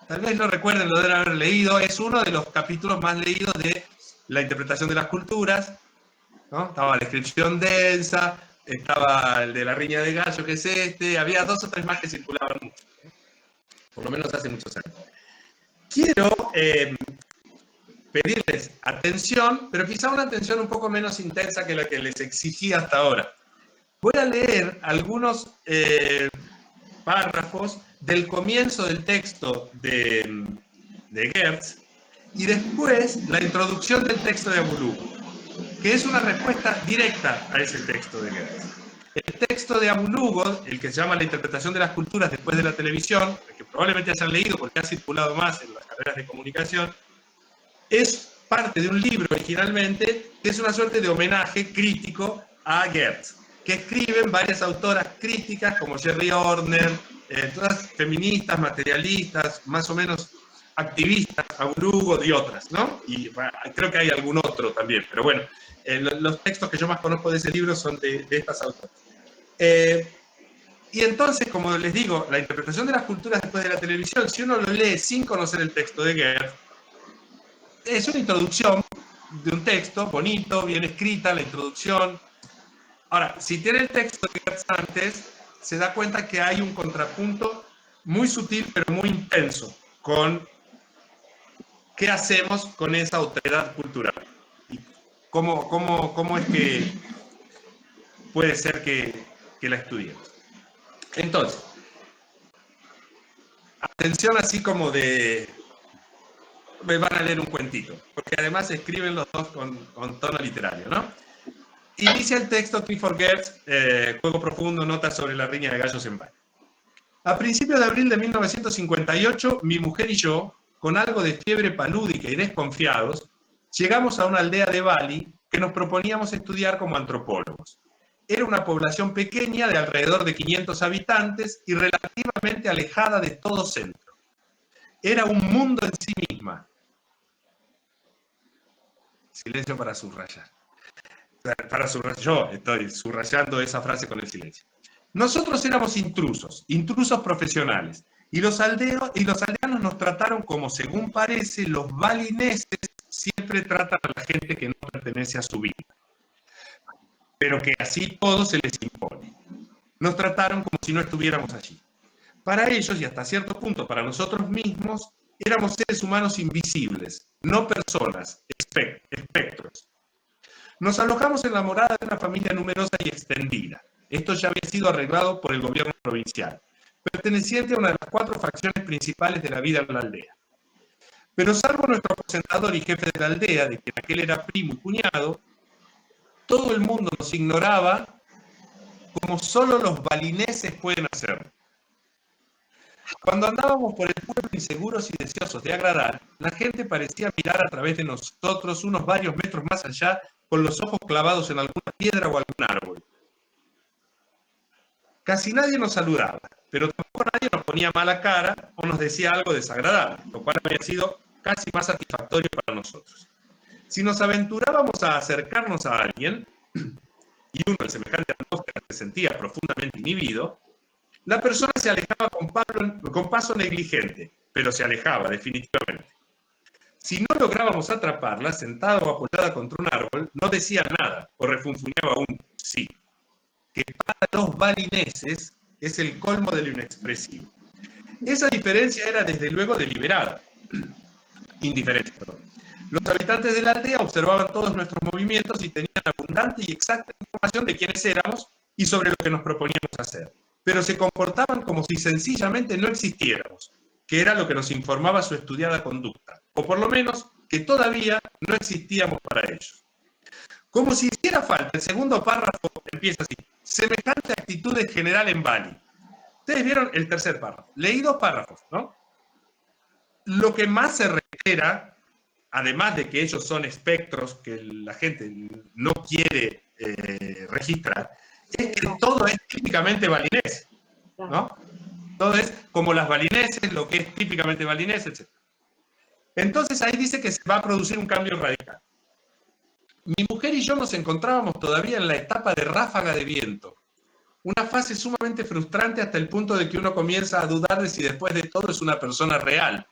Tal vez lo recuerden, lo deben haber leído. Es uno de los capítulos más leídos de la interpretación de las culturas, ¿no? Estaba la descripción densa, estaba el de la riña de gallo, que es este. Había 2 o 3 más que circulaban mucho, ¿no? Por lo menos hace muchos años. Quiero pedirles atención, pero quizá una atención un poco menos intensa que la que les exigí hasta ahora. Voy a leer algunos párrafos del comienzo del texto de Geertz y después la introducción del texto de Abu Lughod, que es una respuesta directa a ese texto de Geertz. El texto de Abu Lughod, el que se llama La interpretación de las culturas después de la televisión, que probablemente hayan leído porque ha circulado más en las carreras de comunicación, es parte de un libro originalmente que es una suerte de homenaje crítico a Geertz, que escriben varias autoras críticas como Jerry Orner, todas feministas, materialistas, más o menos activistas, Abu Lughod y otras, ¿no? Y bueno, creo que hay algún otro también, pero bueno, los textos que yo más conozco de ese libro son de estas autoras. Y entonces, como les digo, la interpretación de las culturas después de la televisión, si uno lo lee sin conocer el texto de Geertz, es una introducción de un texto bonito, bien escrita, la introducción. Ahora, si tiene el texto de Geertz antes, se da cuenta que hay un contrapunto muy sutil, pero muy intenso, con qué hacemos con esa otredad cultural. Y cómo es que puede ser que la estudiemos. Entonces, atención así como me van a leer un cuentito, porque además escriben los dos con tono literario, ¿no? Inicia el texto Clifford Geertz, Juego Profundo, Notas sobre la riña de gallos en Bali. A principios de abril de 1958, mi mujer y yo, con algo de fiebre palúdica y desconfiados, llegamos a una aldea de Bali que nos proponíamos estudiar como antropólogos. Era una población pequeña de alrededor de 500 habitantes y relativamente alejada de todo centro. Era un mundo en sí misma. Silencio para subrayar. Yo estoy subrayando esa frase con el silencio. Nosotros éramos intrusos profesionales, y los aldeanos nos trataron como, según parece, los balineses siempre tratan a la gente que no pertenece a su vida, pero que así todo se les impone. Nos trataron como si no estuviéramos allí. Para ellos, y hasta cierto punto para nosotros mismos, éramos seres humanos invisibles, no personas, espectros. Nos alojamos en la morada de una familia numerosa y extendida. Esto ya había sido arreglado por el gobierno provincial, perteneciente a una de las 4 facciones principales de la vida en la aldea. Pero salvo nuestro aposentador y jefe de la aldea, de quien aquel era primo y cuñado, todo el mundo nos ignoraba como solo los balineses pueden hacerlo. Cuando andábamos por el pueblo inseguros y deseosos de agradar, la gente parecía mirar a través de nosotros unos varios metros más allá, con los ojos clavados en alguna piedra o algún árbol. Casi nadie nos saludaba, pero tampoco nadie nos ponía mala cara o nos decía algo desagradable, lo cual había sido casi más satisfactorio para nosotros. Si nos aventurábamos a acercarnos a alguien, y uno en semejante atmósfera se sentía profundamente inhibido, la persona se alejaba con paso negligente, pero se alejaba definitivamente. Si no lográbamos atraparla, sentada o apoyada contra un árbol, no decía nada o refunfuñaba un sí, que para los balineses es el colmo del inexpresivo. Esa diferencia era desde luego deliberada. Indiferente, perdón. Los habitantes de la aldea observaban todos nuestros movimientos y tenían abundante y exacta información de quiénes éramos y sobre lo que nos proponíamos hacer. Pero se comportaban como si sencillamente no existiéramos, que era lo que nos informaba su estudiada conducta, o por lo menos que todavía no existíamos para ellos. Como si hiciera falta, el segundo párrafo empieza así: semejante actitud en general en Bali. Ustedes vieron el tercer párrafo. Leí 2 párrafos, ¿no? Lo que más se reitera, además de que ellos son espectros que la gente no quiere registrar, es que todo es típicamente balinés, ¿no? Todo es como las balineses, lo que es típicamente balinés, etc. Entonces ahí dice que se va a producir un cambio radical. Mi mujer y yo nos encontrábamos todavía en la etapa de ráfaga de viento, una fase sumamente frustrante hasta el punto de que uno comienza a dudar de si después de todo es una persona real.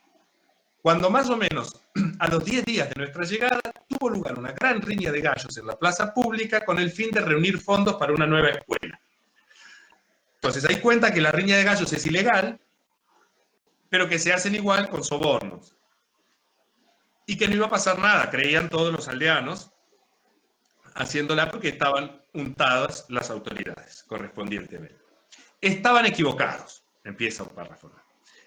Cuando más o menos a los 10 días de nuestra llegada tuvo lugar una gran riña de gallos en la plaza pública con el fin de reunir fondos para una nueva escuela. Entonces hay cuenta que la riña de gallos es ilegal, pero que se hacen igual con sobornos. Y que no iba a pasar nada, creían todos los aldeanos, haciéndola porque estaban untadas las autoridades correspondientemente. Estaban equivocados, empieza un párrafo.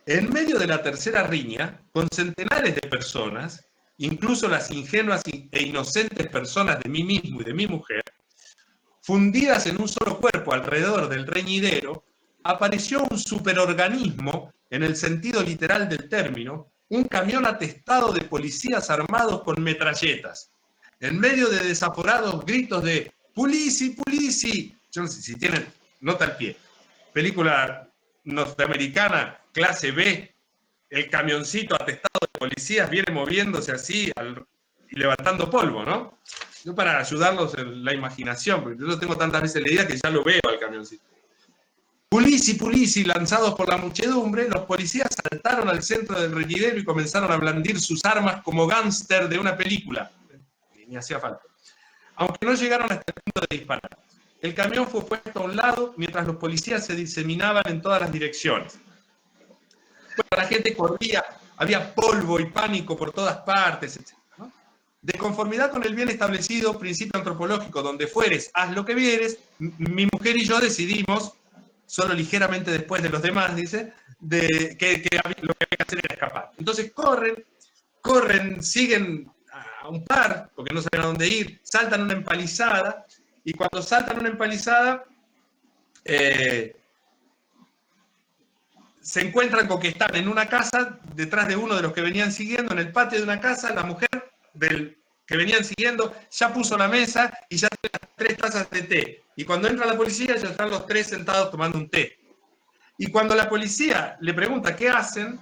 En medio de la tercera riña, con centenares de personas, incluso las ingenuas e inocentes personas de mí mismo y de mi mujer, fundidas en un solo cuerpo alrededor del reñidero, apareció un superorganismo, en el sentido literal del término, un camión atestado de policías armados con metralletas, en medio de desaforados gritos de ¡Pulisi, pulisi! Yo no sé si tienen nota al pie. Película norteamericana, clase B, el camioncito atestado de policías viene moviéndose así y levantando polvo, ¿no? Yo para ayudarlos en la imaginación, porque yo lo tengo tantas veces leída que ya lo veo al camioncito. Pulisi, pulisi, lanzados por la muchedumbre, los policías saltaron al centro del reñidero y comenzaron a blandir sus armas como gángster de una película. Ni hacía falta. Aunque no llegaron hasta el punto de disparar. El camión fue puesto a un lado mientras los policías se diseminaban en todas las direcciones. Bueno, la gente corría, había polvo y pánico por todas partes, etc. ¿no? De conformidad con el bien establecido principio antropológico, donde fueres, haz lo que vieres, mi mujer y yo decidimos, solo ligeramente después de los demás, dice, que lo que había que hacer era escapar. Entonces corren, siguen a un par, porque no saben a dónde ir, saltan una empalizada, y cuando saltan una empalizada, se encuentran con que están en una casa, detrás de uno de los que venían siguiendo, en el patio de una casa, la mujer que venían siguiendo ya puso la mesa y ya tiene las 3 tazas de té. Y cuando entra la policía ya están los 3 sentados tomando un té. Y cuando la policía le pregunta qué hacen,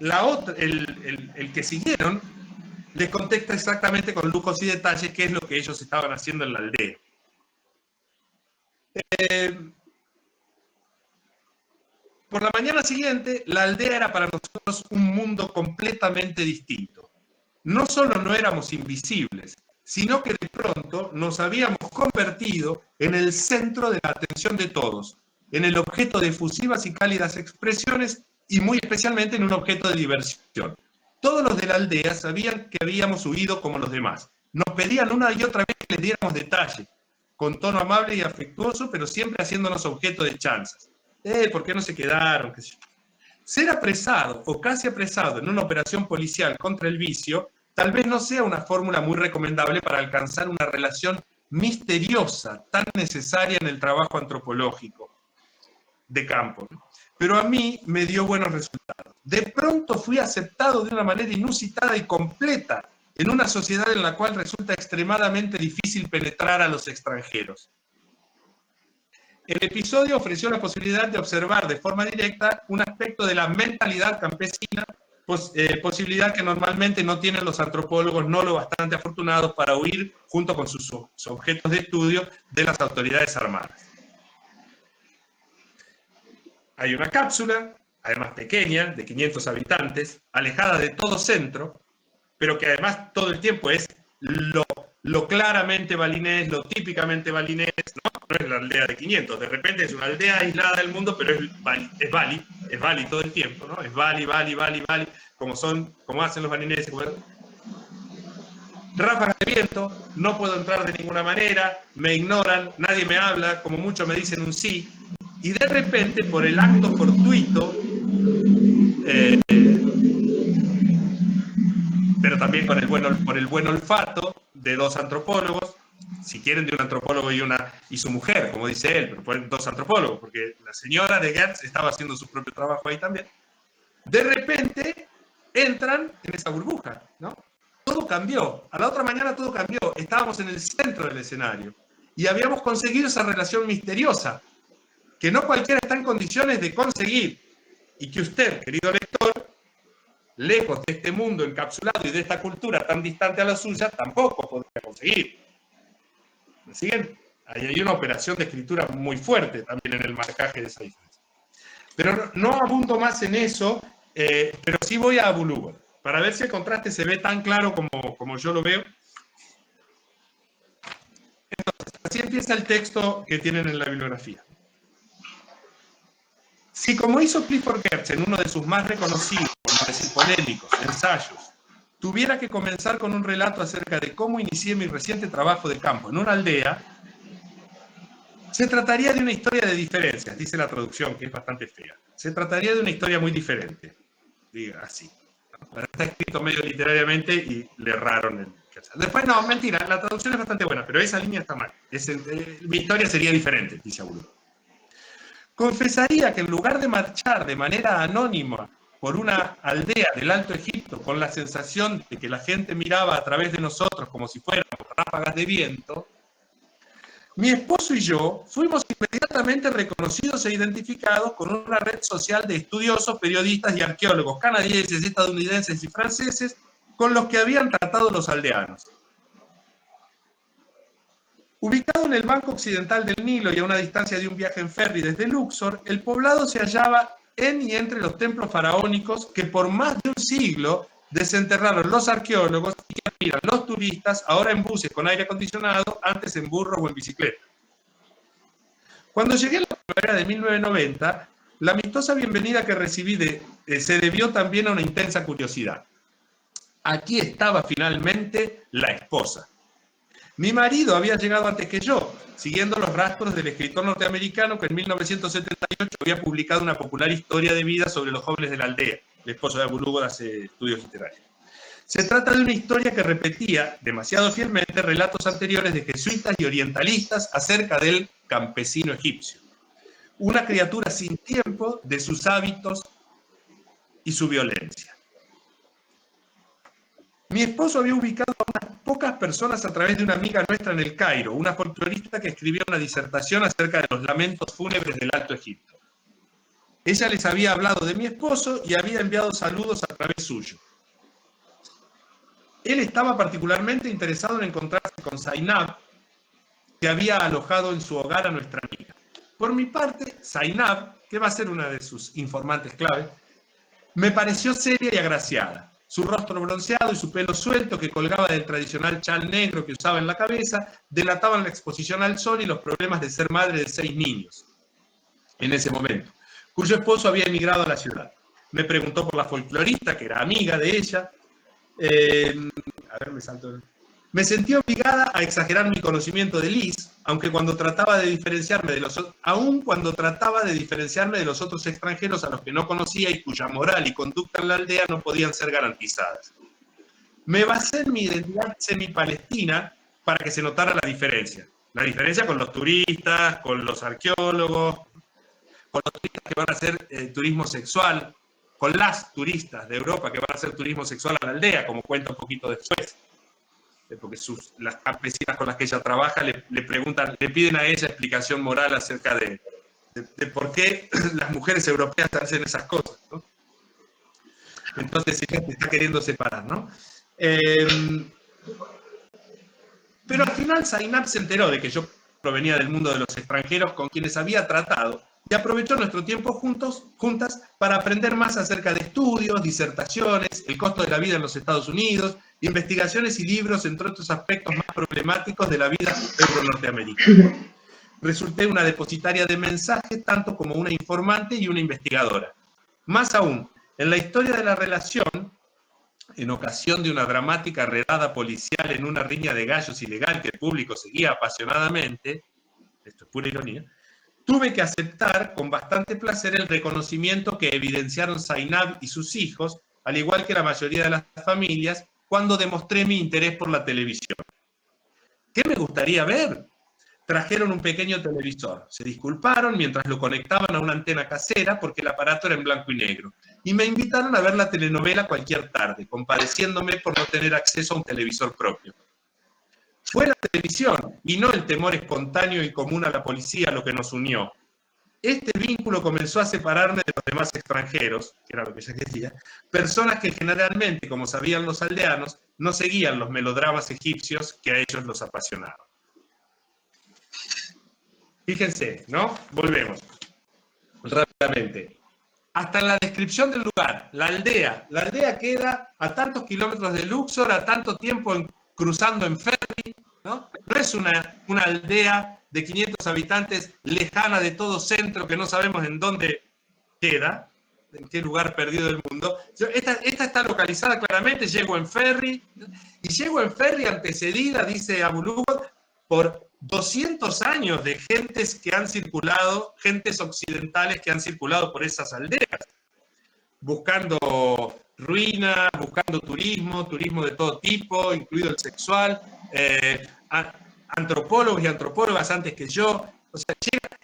el que siguieron les contesta exactamente con lujos y detalles qué es lo que ellos estaban haciendo en la aldea. Por la mañana siguiente, la aldea era para nosotros un mundo completamente distinto. No solo no éramos invisibles, sino que de pronto nos habíamos convertido en el centro de la atención de todos, en el objeto de efusivas y cálidas expresiones y muy especialmente en un objeto de diversión. Todos los de la aldea sabían que habíamos huido como los demás. Nos pedían una y otra vez que les diéramos detalle, con tono amable y afectuoso, pero siempre haciéndonos objeto de chanzas. ¿Por qué no se quedaron? ¿Qué sé yo? Ser apresado o casi apresado en una operación policial contra el vicio tal vez no sea una fórmula muy recomendable para alcanzar una relación misteriosa tan necesaria en el trabajo antropológico de campo, ¿no? Pero a mí me dio buenos resultados. De pronto fui aceptado de una manera inusitada y completa en una sociedad en la cual resulta extremadamente difícil penetrar a los extranjeros. El episodio ofreció la posibilidad de observar de forma directa un aspecto de la mentalidad campesina, posibilidad que normalmente no tienen los antropólogos no lo bastante afortunados para huir junto con sus objetos de estudio de las autoridades armadas. Hay una cápsula, además pequeña, de 500 habitantes, alejada de todo centro, pero que además todo el tiempo es lo claramente balinés, lo típicamente balinés, ¿no? No es la aldea de 500, de repente es una aldea aislada del mundo, pero es Bali todo el tiempo, ¿no? Es Bali, como hacen los balineses. Ráfagas de viento, no puedo entrar de ninguna manera, me ignoran, nadie me habla, como mucho me dicen un sí, y de repente, por el acto fortuito, pero también por el buen olfato de dos antropólogos, si quieren de un antropólogo y su mujer, como dice él, pero fueron dos antropólogos, porque la señora de Gertz estaba haciendo su propio trabajo ahí también. De repente entran en esa burbuja, ¿no? Todo cambió, a la otra mañana todo cambió, estábamos en el centro del escenario y habíamos conseguido esa relación misteriosa que no cualquiera está en condiciones de conseguir y que usted, querido lector, lejos de este mundo encapsulado y de esta cultura tan distante a la suya, tampoco podría conseguir. ¿Me siguen? Ahí hay una operación de escritura muy fuerte también en el marcaje de esa diferencia. Pero no abundo más en eso, pero sí voy a Abu Lughod, para ver si el contraste se ve tan claro como yo lo veo. Entonces, así empieza el texto que tienen en la bibliografía. Si, como hizo Clifford Geertz en uno de sus más reconocidos, por no decir polémicos, ensayos, tuviera que comenzar con un relato acerca de cómo inicié mi reciente trabajo de campo en una aldea, se trataría de una historia de diferencias, dice la traducción, que es bastante fea. Se trataría de una historia muy diferente, diga así. Está escrito medio literariamente y le erraron el... Después, no, mentira, la traducción es bastante buena, pero esa línea está mal. Mi historia sería diferente, dice Abu Lughod. Confesaría que en lugar de marchar de manera anónima por una aldea del Alto Egipto con la sensación de que la gente miraba a través de nosotros como si fuéramos ráfagas de viento, mi esposo y yo fuimos inmediatamente reconocidos e identificados con una red social de estudiosos, periodistas y arqueólogos canadienses, estadounidenses y franceses con los que habían tratado los aldeanos. Ubicado en el banco occidental del Nilo y a una distancia de un viaje en ferry desde Luxor, el poblado se hallaba en y entre los templos faraónicos que por más de un siglo desenterraron los arqueólogos y que admiran los turistas, ahora en buses con aire acondicionado, antes en burro o en bicicleta. Cuando llegué a la primavera de 1990, la amistosa bienvenida que recibí se debió también a una intensa curiosidad. Aquí estaba finalmente la esposa. Mi marido había llegado antes que yo, siguiendo los rastros del escritor norteamericano que en 1978 había publicado una popular historia de vida sobre los jóvenes de la aldea. El esposo de Abu Lughod hace estudios literarios. Se trata de una historia que repetía demasiado fielmente relatos anteriores de jesuitas y orientalistas acerca del campesino egipcio. Una criatura sin tiempo de sus hábitos y su violencia. Mi esposo había ubicado a unas pocas personas a través de una amiga nuestra en el Cairo, una folclorista que escribía una disertación acerca de los lamentos fúnebres del Alto Egipto. Ella les había hablado de mi esposo y había enviado saludos a través suyo. Él estaba particularmente interesado en encontrarse con Zainab, que había alojado en su hogar a nuestra amiga. Por mi parte, Zainab, que va a ser una de sus informantes clave, me pareció seria y agraciada. Su rostro bronceado y su pelo suelto que colgaba del tradicional chal negro que usaba en la cabeza delataban la exposición al sol y los problemas de ser madre de 6 niños en ese momento, cuyo esposo había emigrado a la ciudad. Me preguntó por la folclorista, que era amiga de ella. Me sentí obligada a exagerar mi conocimiento de Liz, aun cuando trataba de diferenciarme de los otros extranjeros a los que no conocía y cuya moral y conducta en la aldea no podían ser garantizadas. Me basé en mi identidad semipalestina para que se notara la diferencia. La diferencia con los turistas, con los arqueólogos, con los turistas que van a hacer turismo sexual, con las turistas de Europa que van a hacer turismo sexual a la aldea, como cuenta un poquito después. Porque las campesinas con las que ella trabaja le preguntan, le piden a ella explicación moral acerca de por qué las mujeres europeas hacen esas cosas, ¿no? Entonces ella se está queriendo separar, ¿no? Pero al final Zainab se enteró de que yo provenía del mundo de los extranjeros con quienes había tratado y aprovechó nuestro tiempo juntas para aprender más acerca de estudios, disertaciones, el costo de la vida en los Estados Unidos, investigaciones y libros, entre otros aspectos más problemáticos de la vida euro-norteamericana. Resulté una depositaria de mensajes, tanto como una informante y una investigadora. Más aún, en la historia de la relación, en ocasión de una dramática redada policial en una riña de gallos ilegal que el público seguía apasionadamente, esto es pura ironía, tuve que aceptar con bastante placer el reconocimiento que evidenciaron Zainab y sus hijos, al igual que la mayoría de las familias, cuando demostré mi interés por la televisión. ¿Qué me gustaría ver? Trajeron un pequeño televisor, se disculparon mientras lo conectaban a una antena casera porque el aparato era en blanco y negro, y me invitaron a ver la telenovela cualquier tarde, compadeciéndome por no tener acceso a un televisor propio. Fue la televisión y no el temor espontáneo y común a la policía lo que nos unió. Este vínculo comenzó a separarme de los demás extranjeros, que era lo que ella quería, personas que generalmente, como sabían los aldeanos, no seguían los melodramas egipcios que a ellos los apasionaban. Fíjense, ¿no? Volvemos rápidamente. Hasta en la descripción del lugar, la aldea queda a tantos kilómetros de Luxor, a tanto tiempo cruzando en ferry, ¿no? No es una aldea de 500 habitantes lejana de todo centro que no sabemos en dónde queda, en qué lugar perdido del mundo. Esta está localizada claramente, llego en ferry, y llego en ferry antecedida, dice Abu Lughod, por 200 años de gentes que han circulado, gentes occidentales que han circulado por esas aldeas, buscando ruinas, buscando turismo de todo tipo, incluido el sexual, antropólogos y antropólogas antes que yo, o sea,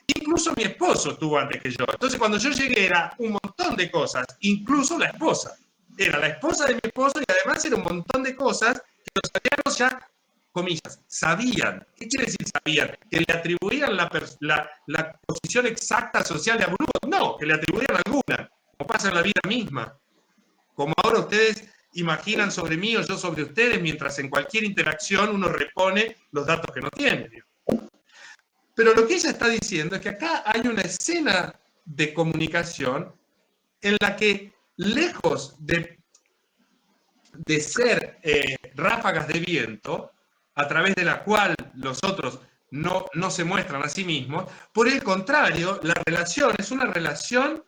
incluso mi esposo estuvo antes que yo. Entonces cuando yo llegué era un montón de cosas, incluso la esposa. Era la esposa de mi esposo y además era un montón de cosas que los aldeanos ya, comillas, sabían. ¿Qué quiere decir sabían? ¿Que le atribuían la posición exacta social de Abu Lughod? No, que le atribuían alguna, como pasa en la vida misma. Como ahora ustedes imaginan sobre mí o yo sobre ustedes, mientras en cualquier interacción uno repone los datos que no tiene. Pero lo que ella está diciendo es que acá hay una escena de comunicación en la que, lejos de ser ráfagas de viento, a través de la cual los otros no se muestran a sí mismos, por el contrario, la relación es una relación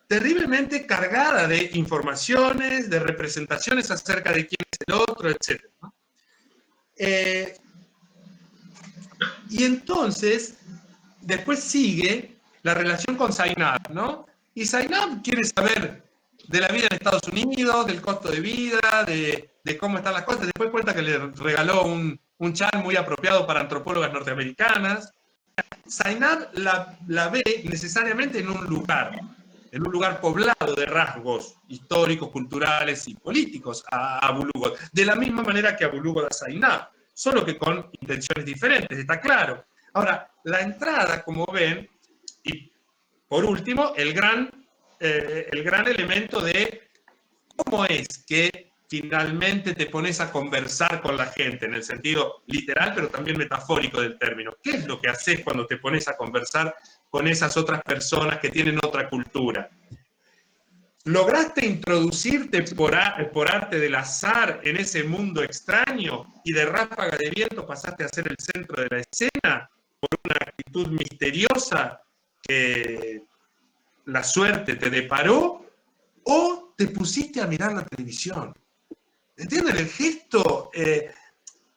terriblemente cargada de informaciones, de representaciones acerca de quién es el otro, etc. ¿no? Y entonces, después sigue la relación con Zainab, ¿no? Y Zainab quiere saber de la vida en Estados Unidos, del costo de vida, de cómo están las cosas. Después cuenta que le regaló un chal muy apropiado para antropólogas norteamericanas. Zainab la ve necesariamente en un lugar poblado de rasgos históricos, culturales y políticos a Abu Lughod, de la misma manera que Abu Lughod a Zainab, solo que con intenciones diferentes, está claro. Ahora, la entrada, como ven, y por último, el gran elemento de cómo es que finalmente te pones a conversar con la gente, en el sentido literal, pero también metafórico del término. ¿Qué es lo que haces cuando te pones a conversar con esas otras personas que tienen otra cultura? ¿Lograste introducirte por arte del azar en ese mundo extraño y de ráfaga de viento pasaste a ser el centro de la escena por una actitud misteriosa que la suerte te deparó? ¿O te pusiste a mirar la televisión? ¿Entienden? El gesto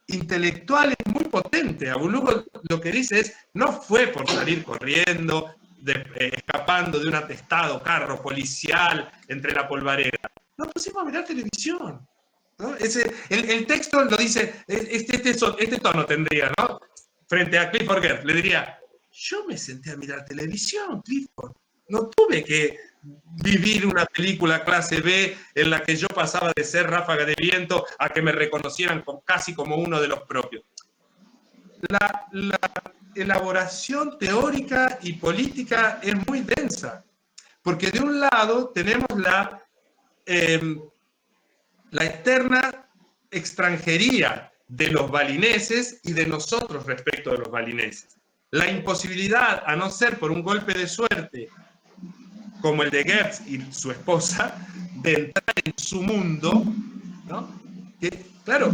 intelectual es muy potente. Abulugo lo que dice es, no fue por salir corriendo, escapando de un atestado carro policial entre la polvareda. Nos pusimos a mirar televisión, ¿no? El texto lo dice, este tono tendría, ¿no? Frente a Clifford Geertz, le diría, yo me senté a mirar televisión, Clifford. No tuve que vivir una película clase B en la que yo pasaba de ser ráfaga de viento a que me reconocieran casi como uno de los propios. La elaboración teórica y política es muy densa, porque de un lado tenemos la eterna extranjería de los balineses y de nosotros respecto de los balineses. La imposibilidad, a no ser por un golpe de suerte, como el de Geertz y su esposa, de entrar en su mundo, ¿no? Que, claro,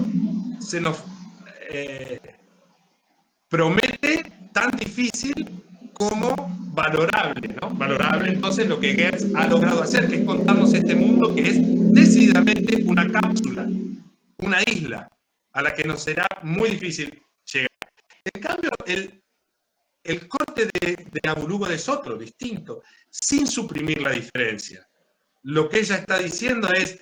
se nos promete tan difícil como valorable, ¿no? Valorable entonces lo que Geertz ha logrado hacer, que es contarnos este mundo que es decididamente una cápsula, una isla, a la que nos será muy difícil llegar. En cambio, el corte de Abulugo es otro, distinto, sin suprimir la diferencia. Lo que ella está diciendo es,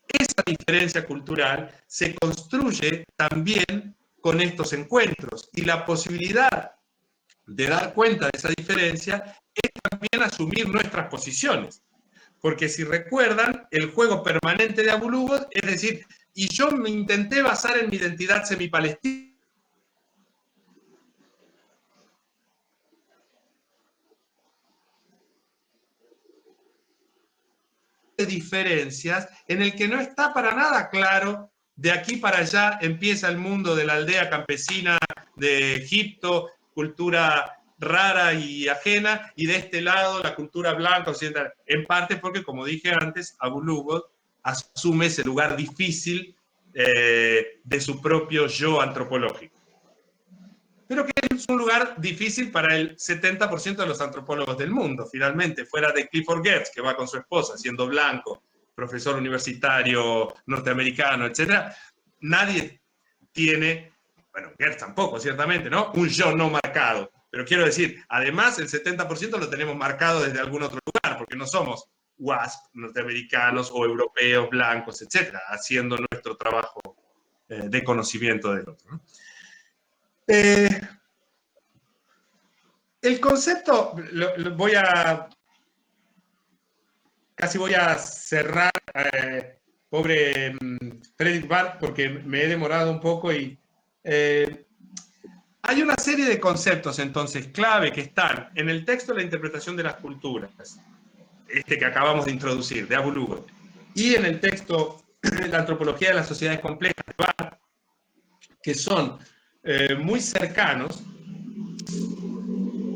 esa diferencia cultural se construye también con estos encuentros, y la posibilidad de dar cuenta de esa diferencia es también asumir nuestras posiciones. Porque si recuerdan, el juego permanente de Abulugo, es decir, y yo me intenté basar en mi identidad semipalestina, de diferencias, en el que no está para nada claro, de aquí para allá empieza el mundo de la aldea campesina de Egipto, cultura rara y ajena, y de este lado la cultura blanca occidental, en parte porque, como dije antes, Abulugo asume ese lugar difícil de su propio yo antropológico. Pero que es un lugar difícil para el 70% de los antropólogos del mundo, finalmente, fuera de Clifford Geertz, que va con su esposa, siendo blanco, profesor universitario norteamericano, etc. Nadie tiene, bueno, Geertz tampoco, ciertamente, ¿no? Un yo no marcado. Pero quiero decir, además, el 70% lo tenemos marcado desde algún otro lugar, porque no somos WASP, norteamericanos o europeos, blancos, etc., haciendo nuestro trabajo de conocimiento del otro, ¿no? El concepto, casi voy a cerrar, pobre Fredrik Barth, porque me he demorado un poco y hay una serie de conceptos entonces clave que están en el texto de la interpretación de las culturas, este que acabamos de introducir, de Abulugo, y en el texto de la antropología de las sociedades complejas de Barth, que son muy cercanos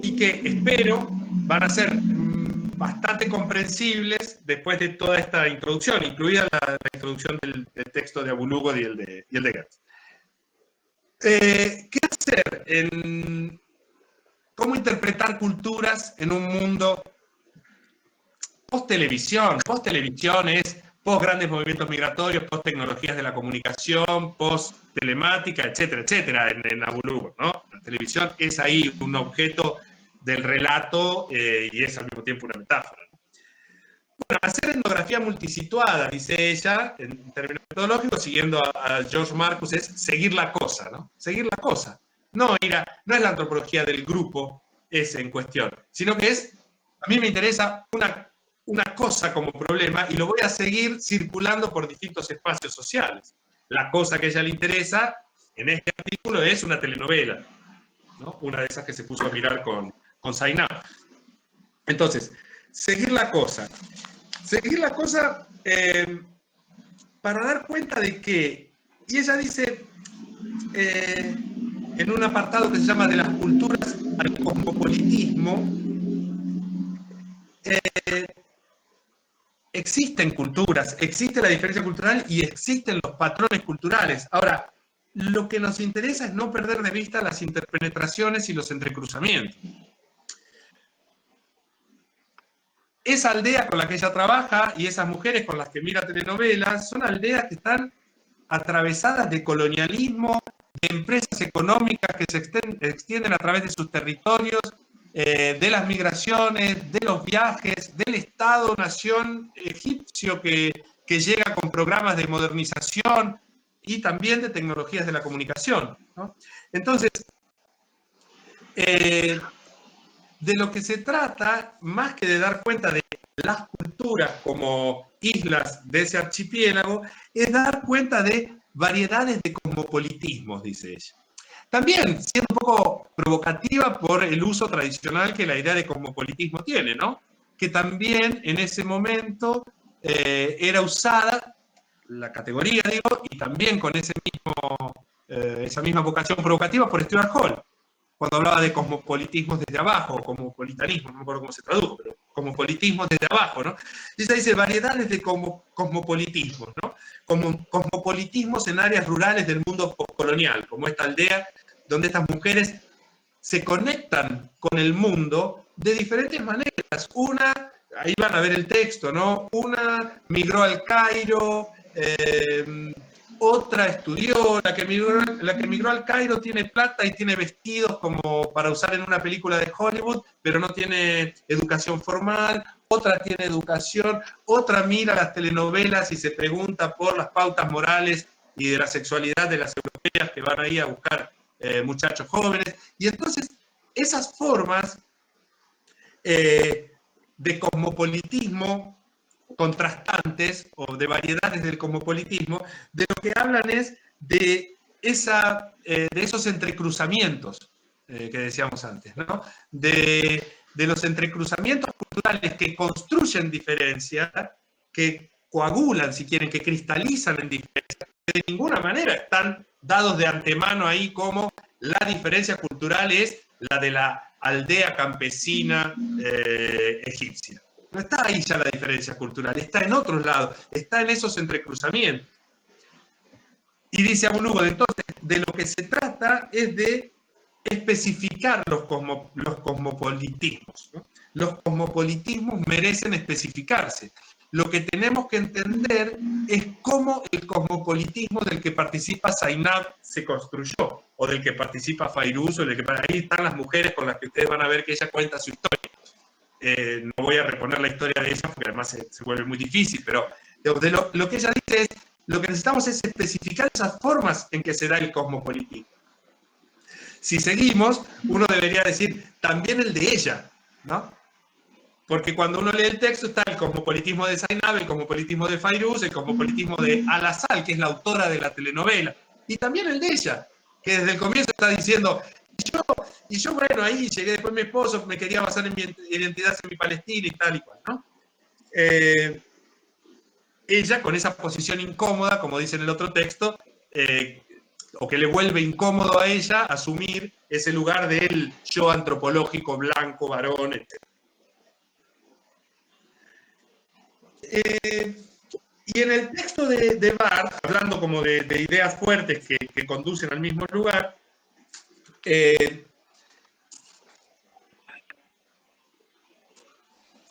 y que espero van a ser bastante comprensibles después de toda esta introducción, incluida la introducción del texto de Abulugo y el de Geertz. ¿Qué hacer? ¿Cómo interpretar culturas en un mundo post-televisión? Post-televisión es post-grandes movimientos migratorios, post-tecnologías de la comunicación, post-telemática, etcétera, etcétera, en Abulugo, ¿no? La televisión es ahí un objeto del relato y es al mismo tiempo una metáfora. Bueno, hacer etnografía multisituada, dice ella, en términos metodológicos, siguiendo a George Marcus, es seguir la cosa, ¿no? Seguir la cosa. No es la antropología del grupo ese en cuestión, sino que es, a mí me interesa una cosa como problema y lo voy a seguir circulando por distintos espacios sociales. La cosa que a ella le interesa en este artículo es una telenovela, ¿no? Una de esas que se puso a mirar con Zainab. Entonces, seguir la cosa. Seguir la cosa para dar cuenta de que, y ella dice en un apartado que se llama de las culturas al cosmopolitismo, existen culturas, existe la diferencia cultural y existen los patrones culturales. Ahora, lo que nos interesa es no perder de vista las interpenetraciones y los entrecruzamientos. Esa aldea con la que ella trabaja y esas mujeres con las que mira telenovelas son aldeas que están atravesadas de colonialismo, de empresas económicas que se extienden a través de sus territorios, de las migraciones, de los viajes, del Estado-nación egipcio que llega con programas de modernización y también de tecnologías de la comunicación, ¿no? Entonces, de lo que se trata, más que de dar cuenta de las culturas como islas de ese archipiélago, es dar cuenta de variedades de cosmopolitismos, dice ella. También siendo un poco provocativa por el uso tradicional que la idea de cosmopolitismo tiene, ¿no? Que también en ese momento era usada, la categoría, digo, y también con esa misma vocación provocativa por Stuart Hall, cuando hablaba de cosmopolitismos desde abajo, o cosmopolitanismo, no me acuerdo cómo se tradujo, pero cosmopolitismos desde abajo, ¿no? Y ella dice variedades de cosmopolitismos, ¿no? Como cosmopolitismos en áreas rurales del mundo postcolonial, como esta aldea donde estas mujeres se conectan con el mundo de diferentes maneras. Una, ahí van a ver el texto, ¿no? Una migró al Cairo, otra estudió, la que migró al Cairo tiene plata y tiene vestidos como para usar en una película de Hollywood, pero no tiene educación formal. Otra tiene educación, otra mira las telenovelas y se pregunta por las pautas morales y de la sexualidad de las europeas que van ahí a buscar muchachos jóvenes. Y entonces esas formas de cosmopolitismo contrastantes o de variedades del cosmopolitismo, de lo que hablan es de esos entrecruzamientos que decíamos antes, ¿no? De los entrecruzamientos culturales que construyen diferencia, que coagulan, si quieren, que cristalizan en diferencia, que de ninguna manera están dados de antemano ahí como la diferencia cultural es la de la aldea campesina egipcia. No está ahí ya la diferencia cultural, está en otros lados, está en esos entrecruzamientos. Y dice Abu Lughod, entonces, de lo que se trata es de especificar los cosmopolitismos, ¿no? Los cosmopolitismos merecen especificarse. Lo que tenemos que entender es cómo el cosmopolitismo del que participa Zainab se construyó, o del que participa Fairuz, o del que ahí están las mujeres con las que ustedes van a ver que ella cuenta su historia. No voy a reponer la historia de ella porque además se vuelve muy difícil, pero lo que ella dice es, lo que necesitamos es especificar esas formas en que se da el cosmopolitismo. Si seguimos, uno debería decir también el de ella, ¿no? Porque cuando uno lee el texto está el cosmopolitismo de Zainab, el cosmopolitismo de Fairuz, el cosmopolitismo de Al-Asal, que es la autora de la telenovela, y también el de ella, que desde el comienzo está diciendo, y yo bueno, ahí llegué después mi esposo, me quería basar en mi identidad semi-palestina y tal y cual, ¿no? Ella, con esa posición incómoda, como dice en el otro texto, o que le vuelve incómodo a ella asumir ese lugar del yo antropológico, blanco, varón, etc. Y en el texto de Barthes, hablando como de ideas fuertes que conducen al mismo lugar,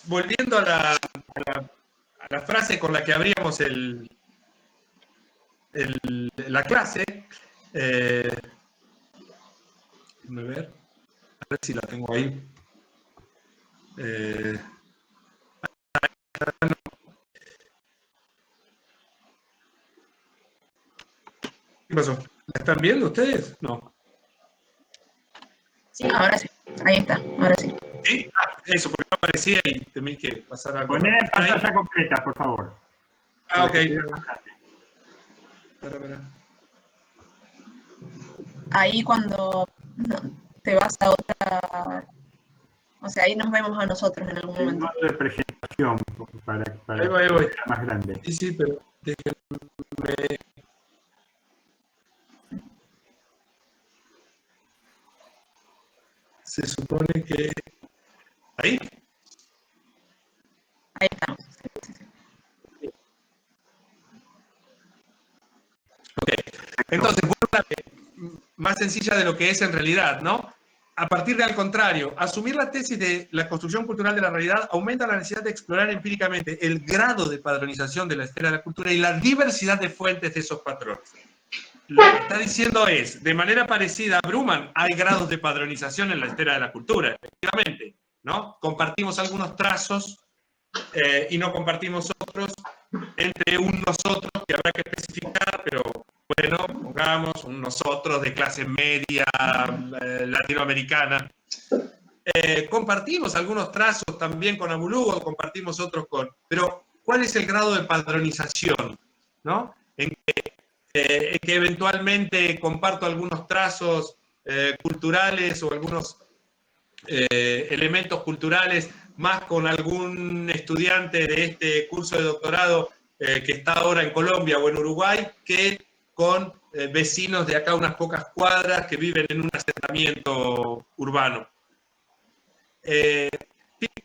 volviendo a la frase con la que abríamos la clase, déjame ver, a ver si la tengo ahí. ¿Qué pasó? ¿La están viendo ustedes? No. Sí, ahora sí. Ahí está, ahora sí. ¿Sí? Eso, porque no aparecía y temí que pasara algo. Poné en pantalla completa, por favor. Ok. Ahí cuando te vas a otra... O sea, ahí nos vemos a nosotros en algún momento. El modo de presentación para ahí voy. más grande. Sí, pero déjenme Se supone que... ¿Ahí? Ahí estamos. Ok. Entonces, más sencilla de lo que es en realidad, ¿no? A partir de, al contrario, asumir la tesis de la construcción cultural de la realidad aumenta la necesidad de explorar empíricamente el grado de padronización de la esfera de la cultura y la diversidad de fuentes de esos patrones. Lo que está diciendo es, de manera parecida a Bruman, hay grados de padronización en la esfera de la cultura, efectivamente, ¿no? Compartimos algunos trazos y no compartimos otros entre un nosotros que habrá que especificar, pero bueno, pongamos un nosotros de clase media latinoamericana. Compartimos algunos trazos también con Abulúgod, compartimos otros con... Pero, ¿cuál es el grado de padronización? ¿No? En que eventualmente comparto algunos trazos culturales o algunos elementos culturales más con algún estudiante de este curso de doctorado que está ahora en Colombia o en Uruguay, que con vecinos de acá unas pocas cuadras que viven en un asentamiento urbano.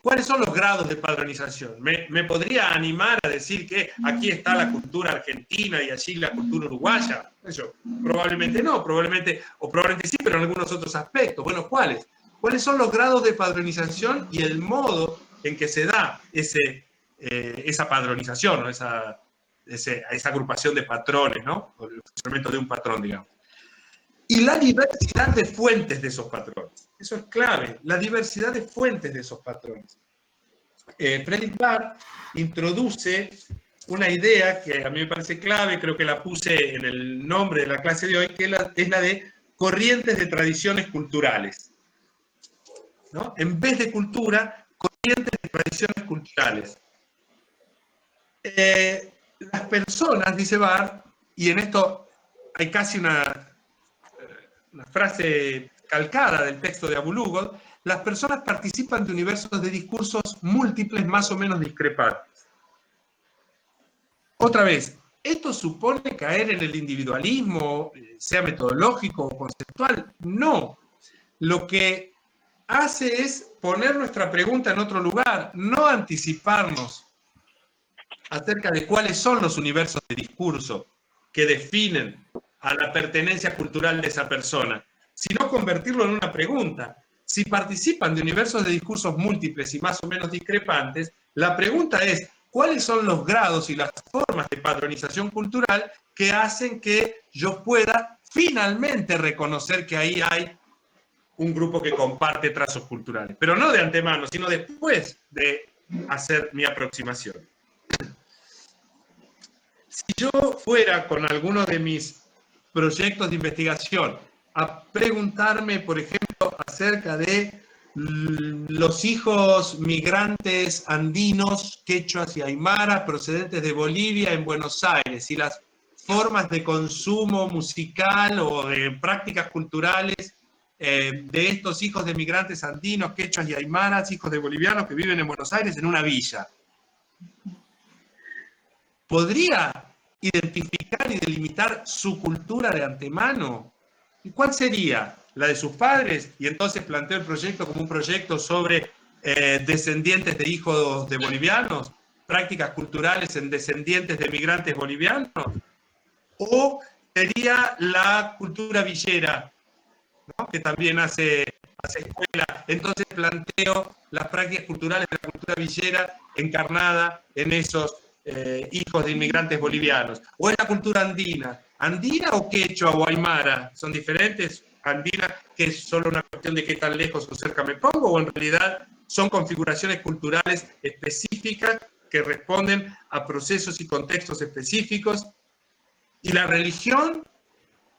¿Cuáles son los grados de padronización? ¿Me podría animar a decir que aquí está la cultura argentina y allí la cultura uruguaya? Eso, probablemente no, probablemente sí, pero en algunos otros aspectos. Bueno, ¿cuáles? ¿Cuáles son los grados de padronización y el modo en que se da esa padronización, ¿no? esa agrupación de patrones, ¿no? O el funcionamiento de un patrón, digamos. Y la diversidad de fuentes de esos patrones. Eso es clave, la diversidad de fuentes de esos patrones. Fredrik Bahr introduce una idea que a mí me parece clave, creo que la puse en el nombre de la clase de hoy, que es la de corrientes de tradiciones culturales. ¿No? En vez de cultura, corrientes de tradiciones culturales. Las personas, dice Bahr, y en esto hay casi una frase calcada del texto de Abulúgod, las personas participan de universos de discursos múltiples más o menos discrepantes. Otra vez, ¿esto supone caer en el individualismo, sea metodológico o conceptual? No. Lo que hace es poner nuestra pregunta en otro lugar, no anticiparnos acerca de cuáles son los universos de discurso que definen a la pertenencia cultural de esa persona, sino convertirlo en una pregunta. Si participan de universos de discursos múltiples y más o menos discrepantes, la pregunta es, ¿cuáles son los grados y las formas de padronización cultural que hacen que yo pueda finalmente reconocer que ahí hay un grupo que comparte trazos culturales? Pero no de antemano, sino después de hacer mi aproximación. Si yo fuera con alguno de mis proyectos de investigación a preguntarme, por ejemplo, acerca de los hijos migrantes andinos, quechuas y aymaras procedentes de Bolivia en Buenos Aires y las formas de consumo musical o de prácticas culturales de estos hijos de migrantes andinos, quechuas y aymaras, hijos de bolivianos que viven en Buenos Aires en una villa. ¿Podría identificar y delimitar su cultura de antemano? ¿Y cuál sería? ¿La de sus padres? Y entonces planteo el proyecto como un proyecto sobre descendientes de hijos de bolivianos, prácticas culturales en descendientes de migrantes bolivianos. ¿O sería la cultura villera, ¿no? Que también hace escuela? Entonces planteo las prácticas culturales de la cultura villera encarnada en esos hijos de inmigrantes bolivianos. ¿O es la cultura andina? ¿Andina o quechua o aymara? ¿Son diferentes? ¿Andina, que es solo una cuestión de qué tan lejos o cerca me pongo? ¿O en realidad son configuraciones culturales específicas que responden a procesos y contextos específicos? ¿Y la religión?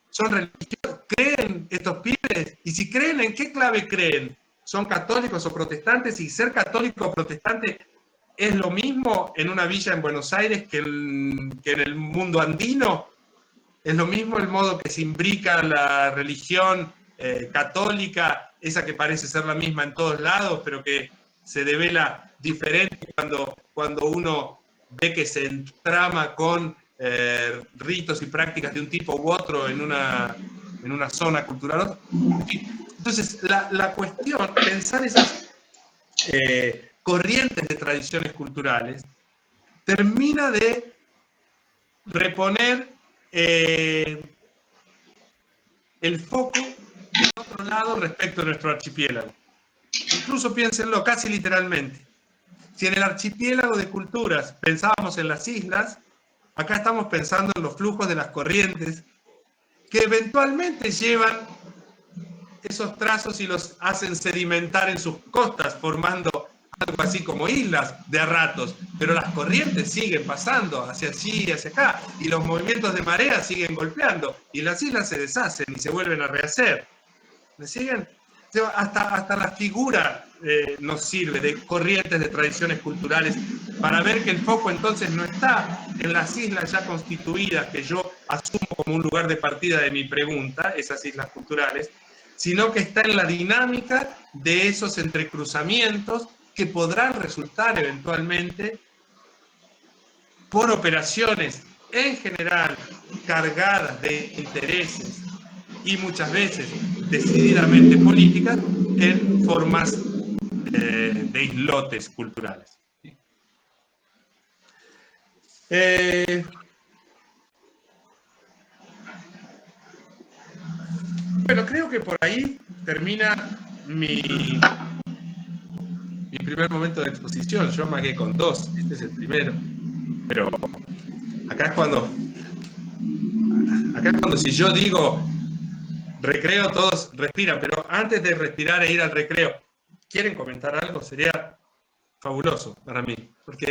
¿Son religiosos? ¿Creen estos pibes? Y si creen, ¿en qué clave creen? ¿Son católicos o protestantes? Y ser católico o protestante es lo mismo en una villa en Buenos Aires que en el mundo andino. Es lo mismo el modo que se imbrica la religión católica, esa que parece ser la misma en todos lados, pero que se devela diferente cuando uno ve que se entrama con ritos y prácticas de un tipo u otro en una zona cultural. En fin. Entonces, la cuestión, pensar esas corrientes de tradiciones culturales, termina de reponer el foco en otro lado respecto a nuestro archipiélago. Incluso piénsenlo casi literalmente. Si en el archipiélago de culturas pensábamos en las islas, acá estamos pensando en los flujos de las corrientes que eventualmente llevan esos trazos y los hacen sedimentar en sus costas, formando algo así como islas de a ratos, pero las corrientes siguen pasando hacia allí y hacia acá, y los movimientos de marea siguen golpeando, y las islas se deshacen y se vuelven a rehacer. ¿Me siguen? Hasta la figura nos sirve de corrientes de tradiciones culturales para ver que el foco entonces no está en las islas ya constituidas, que yo asumo como un lugar de partida de mi pregunta, esas islas culturales, sino que está en la dinámica de esos entrecruzamientos que podrán resultar eventualmente por operaciones en general cargadas de intereses y muchas veces decididamente políticas en formas de islotes culturales. Bueno, creo que por ahí termina mi primer momento de exposición. Yo amagué con 2, este es el primero. Pero acá es cuando si yo digo recreo, todos respiran, pero antes de respirar e ir al recreo, ¿quieren comentar algo? Sería fabuloso para mí, porque